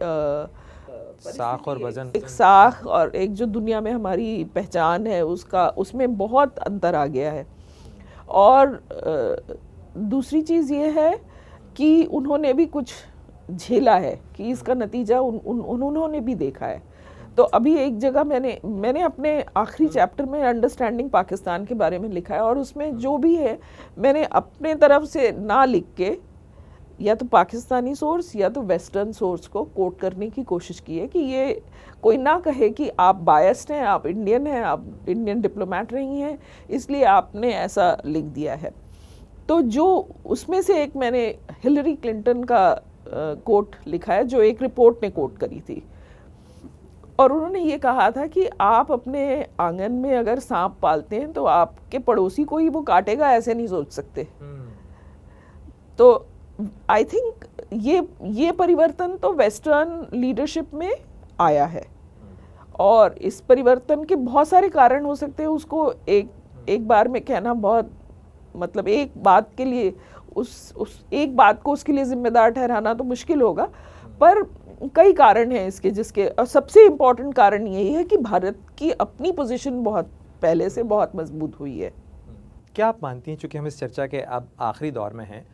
Speaker 1: साख और वजन,
Speaker 2: एक साख और एक जो दुनिया में हमारी पहचान है उसमें बहुत अंतर आ गया है। और दूसरी चीज़ ये है कि उन्होंने भी कुछ झेला है कि इसका नतीजा उन्होंने भी देखा है। तो अभी एक जगह मैंने अपने आखिरी चैप्टर में अंडरस्टैंडिंग पाकिस्तान के बारे में लिखा है, और उसमें जो भी है मैंने अपने तरफ से ना लिख के या तो पाकिस्तानी सोर्स या तो वेस्टर्न सोर्स को कोट करने की कोशिश की है कि ये कोई ना कहे कि आप बायस्ड हैं, आप इंडियन हैं, आप इंडियन डिप्लोमेट रही हैं, इसलिए आपने ऐसा लिख दिया है। तो जो उसमें से एक मैंने हिलरी क्लिंटन का कोट लिखा है जो एक रिपोर्ट ने कोट करी थी, और उन्होंने ये कहा था कि आप अपने आंगन में अगर सांप पालते हैं तो आपके पड़ोसी को ही वो काटेगा, ऐसे नहीं सोच सकते। तो आई थिंक ये परिवर्तन तो वेस्टर्न लीडरशिप में आया है, और इस परिवर्तन के बहुत सारे कारण हो सकते हैं। उसको एक बार में कहना बहुत, मतलब एक बात के लिए उस एक बात को उसके लिए जिम्मेदार ठहराना तो मुश्किल होगा, पर कई कारण हैं इसके, जिसके और सबसे इम्पोर्टेंट कारण यही है कि भारत की अपनी पोजीशन बहुत पहले से बहुत मजबूत हुई है।
Speaker 1: क्या आप मानती हैं, चूँकि हम इस चर्चा के अब आखिरी दौर में हैं,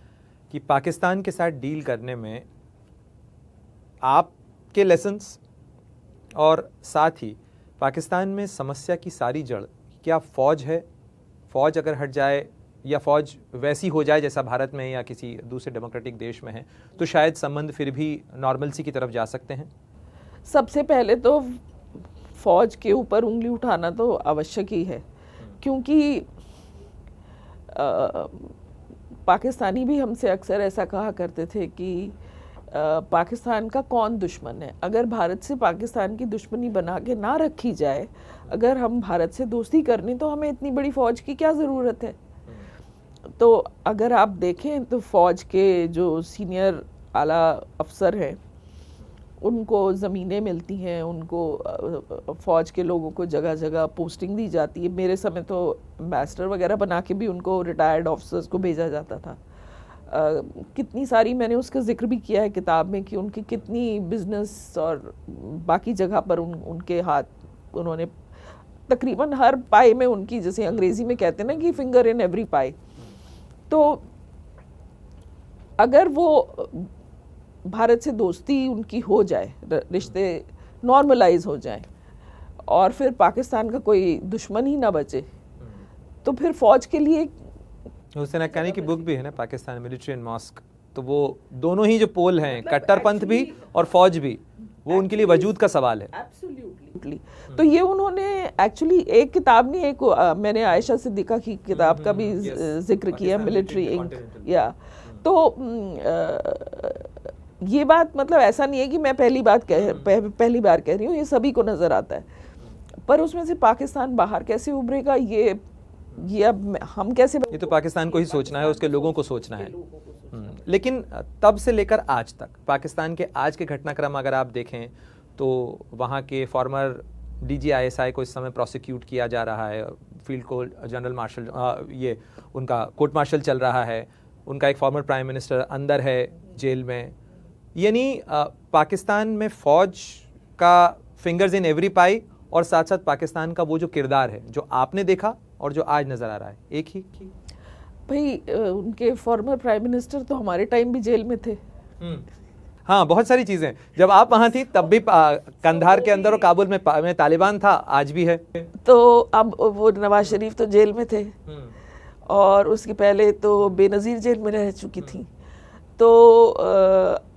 Speaker 1: कि पाकिस्तान के साथ डील करने में आपके लेसन्स और साथ ही पाकिस्तान में समस्या की सारी जड़ क्या फ़ौज है? फ़ौज अगर हट जाए या फ़ौज वैसी हो जाए जैसा भारत में या किसी दूसरे डेमोक्रेटिक देश में है, तो शायद संबंध फिर भी नॉर्मलसी की तरफ जा सकते हैं।
Speaker 2: सबसे पहले तो फ़ौज के ऊपर उंगली उठाना तो आवश्यक ही है, क्योंकि पाकिस्तानी भी हमसे अक्सर ऐसा कहा करते थे कि पाकिस्तान का कौन दुश्मन है। अगर भारत से पाकिस्तान की दुश्मनी बना के ना रखी जाए, अगर हम भारत से दोस्ती करनी, तो हमें इतनी बड़ी फ़ौज की क्या ज़रूरत है। तो अगर आप देखें तो फ़ौज के जो सीनियर आला अफसर हैं उनको ज़मीनें मिलती हैं, उनको फ़ौज के लोगों को जगह जगह पोस्टिंग दी जाती है। मेरे समय तो एम्बेसडर वगैरह बना के भी उनको रिटायर्ड ऑफिसर्स को भेजा जाता था। कितनी सारी, मैंने उसका जिक्र भी किया है किताब में कि उनकी कितनी बिजनेस और बाकी जगह पर उनके हाथ, उन्होंने तकरीबन हर पाई में उनकी, जैसे अंग्रेज़ी में कहते हैं ना कि फिंगर इन एवरी पाई। तो अगर वो भारत से दोस्ती उनकी हो जाए, रिश्ते नॉर्मलाइज हो जाएं, और फिर पाकिस्तान का कोई दुश्मन ही ना बचे, तो फिर फ़ौज के लिए,
Speaker 1: हुसैन हक्कानी की बुक भी है ना, पाकिस्तान मिलिट्री एंड मॉस्क, तो वो दोनों ही जो पोल हैं, कट्टरपंथ भी और फौज भी, वो उनके लिए वजूद का सवाल है।
Speaker 2: एब्सोल्युटली। तो ये उन्होंने एक्चुअली एक किताब नहीं, एक मैंने आयशा सिद्दीका की किताब का भी जिक्र किया, मिलिट्री इंक, या तो ये बात मतलब ऐसा नहीं है कि मैं पहली बार कह रही हूँ, ये सभी को नज़र आता है। पर उसमें से पाकिस्तान बाहर कैसे उभरेगा, ये अब हम कैसे,
Speaker 1: ये तो पाकिस्तान को ही सोचना है, उसके लोगों को सोचना है। लेकिन तब से लेकर आज तक पाकिस्तान के आज के घटनाक्रम अगर आप देखें तो वहाँ के फॉर्मर DGISI को इस समय प्रोसिक्यूट किया जा रहा है, फील्ड को जनरल मार्शल, ये उनका कोर्ट मार्शल चल रहा है, उनका एक फॉर्मर प्राइम मिनिस्टर अंदर है जेल में। यानी पाकिस्तान में फ़ौज का फिंगर्स इन एवरी पाई, और साथ साथ पाकिस्तान का वो जो किरदार है जो आपने देखा और जो आज नज़र आ रहा है, एक ही।
Speaker 2: भाई उनके फॉर्मर प्राइम मिनिस्टर तो हमारे टाइम भी जेल में थे।
Speaker 1: हाँ, बहुत सारी चीज़ें, जब आप वहाँ थी तब भी कंधार के अंदर और काबुल में तालिबान था, आज भी है।
Speaker 2: तो अब वो नवाज शरीफ तो जेल में थे, और उसके पहले तो बेनज़ीर जेल में रह चुकी थी, तो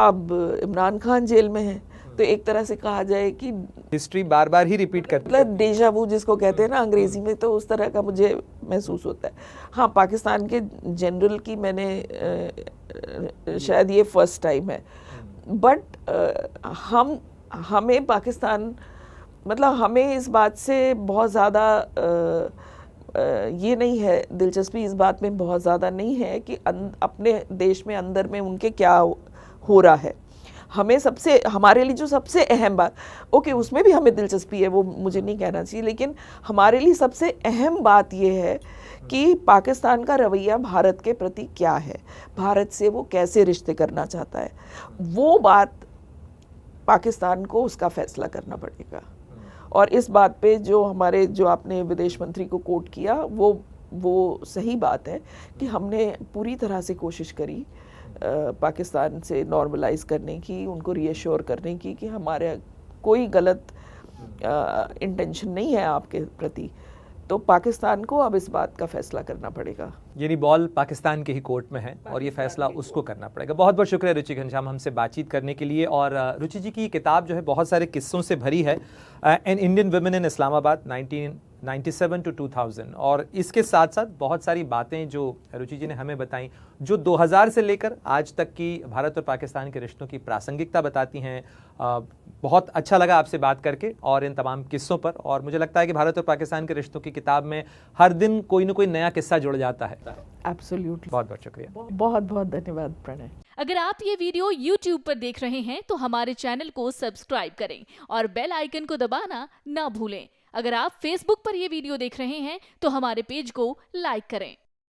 Speaker 2: अब इमरान खान जेल में है। तो एक तरह से कहा जाए कि
Speaker 1: हिस्ट्री बार बार ही रिपीट करती है,
Speaker 2: मतलब डेजा वू जिसको कहते हैं ना अंग्रेजी में, तो उस तरह का मुझे महसूस होता है। हाँ, पाकिस्तान के जनरल की मैंने शायद ये फर्स्ट टाइम है, बट हमें पाकिस्तान, मतलब हमें इस बात से बहुत ज़्यादा ये नहीं है, दिलचस्पी इस बात में बहुत ज़्यादा नहीं है कि अपने देश में अंदर में उनके क्या हो रहा है। हमारे लिए जो सबसे अहम बात, ओके उसमें भी हमें दिलचस्पी है, वो मुझे नहीं कहना चाहिए, लेकिन हमारे लिए सबसे अहम बात ये है कि पाकिस्तान का रवैया भारत के प्रति क्या है, भारत से वो कैसे रिश्ते करना चाहता है। वो बात पाकिस्तान को उसका फैसला करना पड़ेगा। और इस बात पे जो आपने विदेश मंत्री को कोट किया, वो सही बात है कि हमने पूरी तरह से कोशिश करी पाकिस्तान से नॉर्मलाइज करने की, उनको रीअश्योर करने की कि हमारे कोई गलत इंटेंशन नहीं है आपके प्रति। तो पाकिस्तान को अब इस बात का फैसला करना पड़ेगा।
Speaker 1: यानी बॉल पाकिस्तान के ही कोर्ट में है और ये फैसला उसको करना पड़ेगा। बहुत बहुत शुक्रिया रुचि घनश्याम हमसे बातचीत करने के लिए। और रुचि जी की किताब जो है बहुत सारे किस्सों से भरी है, an Indian women in Islamabad 1997 to 2000, और इसके साथ साथ बहुत सारी बातें जो रुचि जी ने हमें बताई जो 2000 से लेकर आज तक की भारत और पाकिस्तान के रिश्तों की प्रासंगिकता बताती हैं। बहुत अच्छा लगा आपसे बात करके और इन तमाम किस्सों पर, और मुझे लगता है कि भारत और पाकिस्तान के रिश्तों की किताब में हर दिन कोई ना कोई नया किस्सा जुड़ जाता है।
Speaker 2: एब्सोल्युटली।
Speaker 1: बहुत बहुत शुक्रिया।
Speaker 2: बहुत बहुत धन्यवाद प्रणय।
Speaker 3: अगर आप ये वीडियो YouTube पर देख रहे हैं तो हमारे चैनल को सब्सक्राइब करें और बेल आइकन को दबाना ना भूलें। अगर आप Facebook पर ये वीडियो देख रहे हैं तो हमारे पेज को लाइक करें।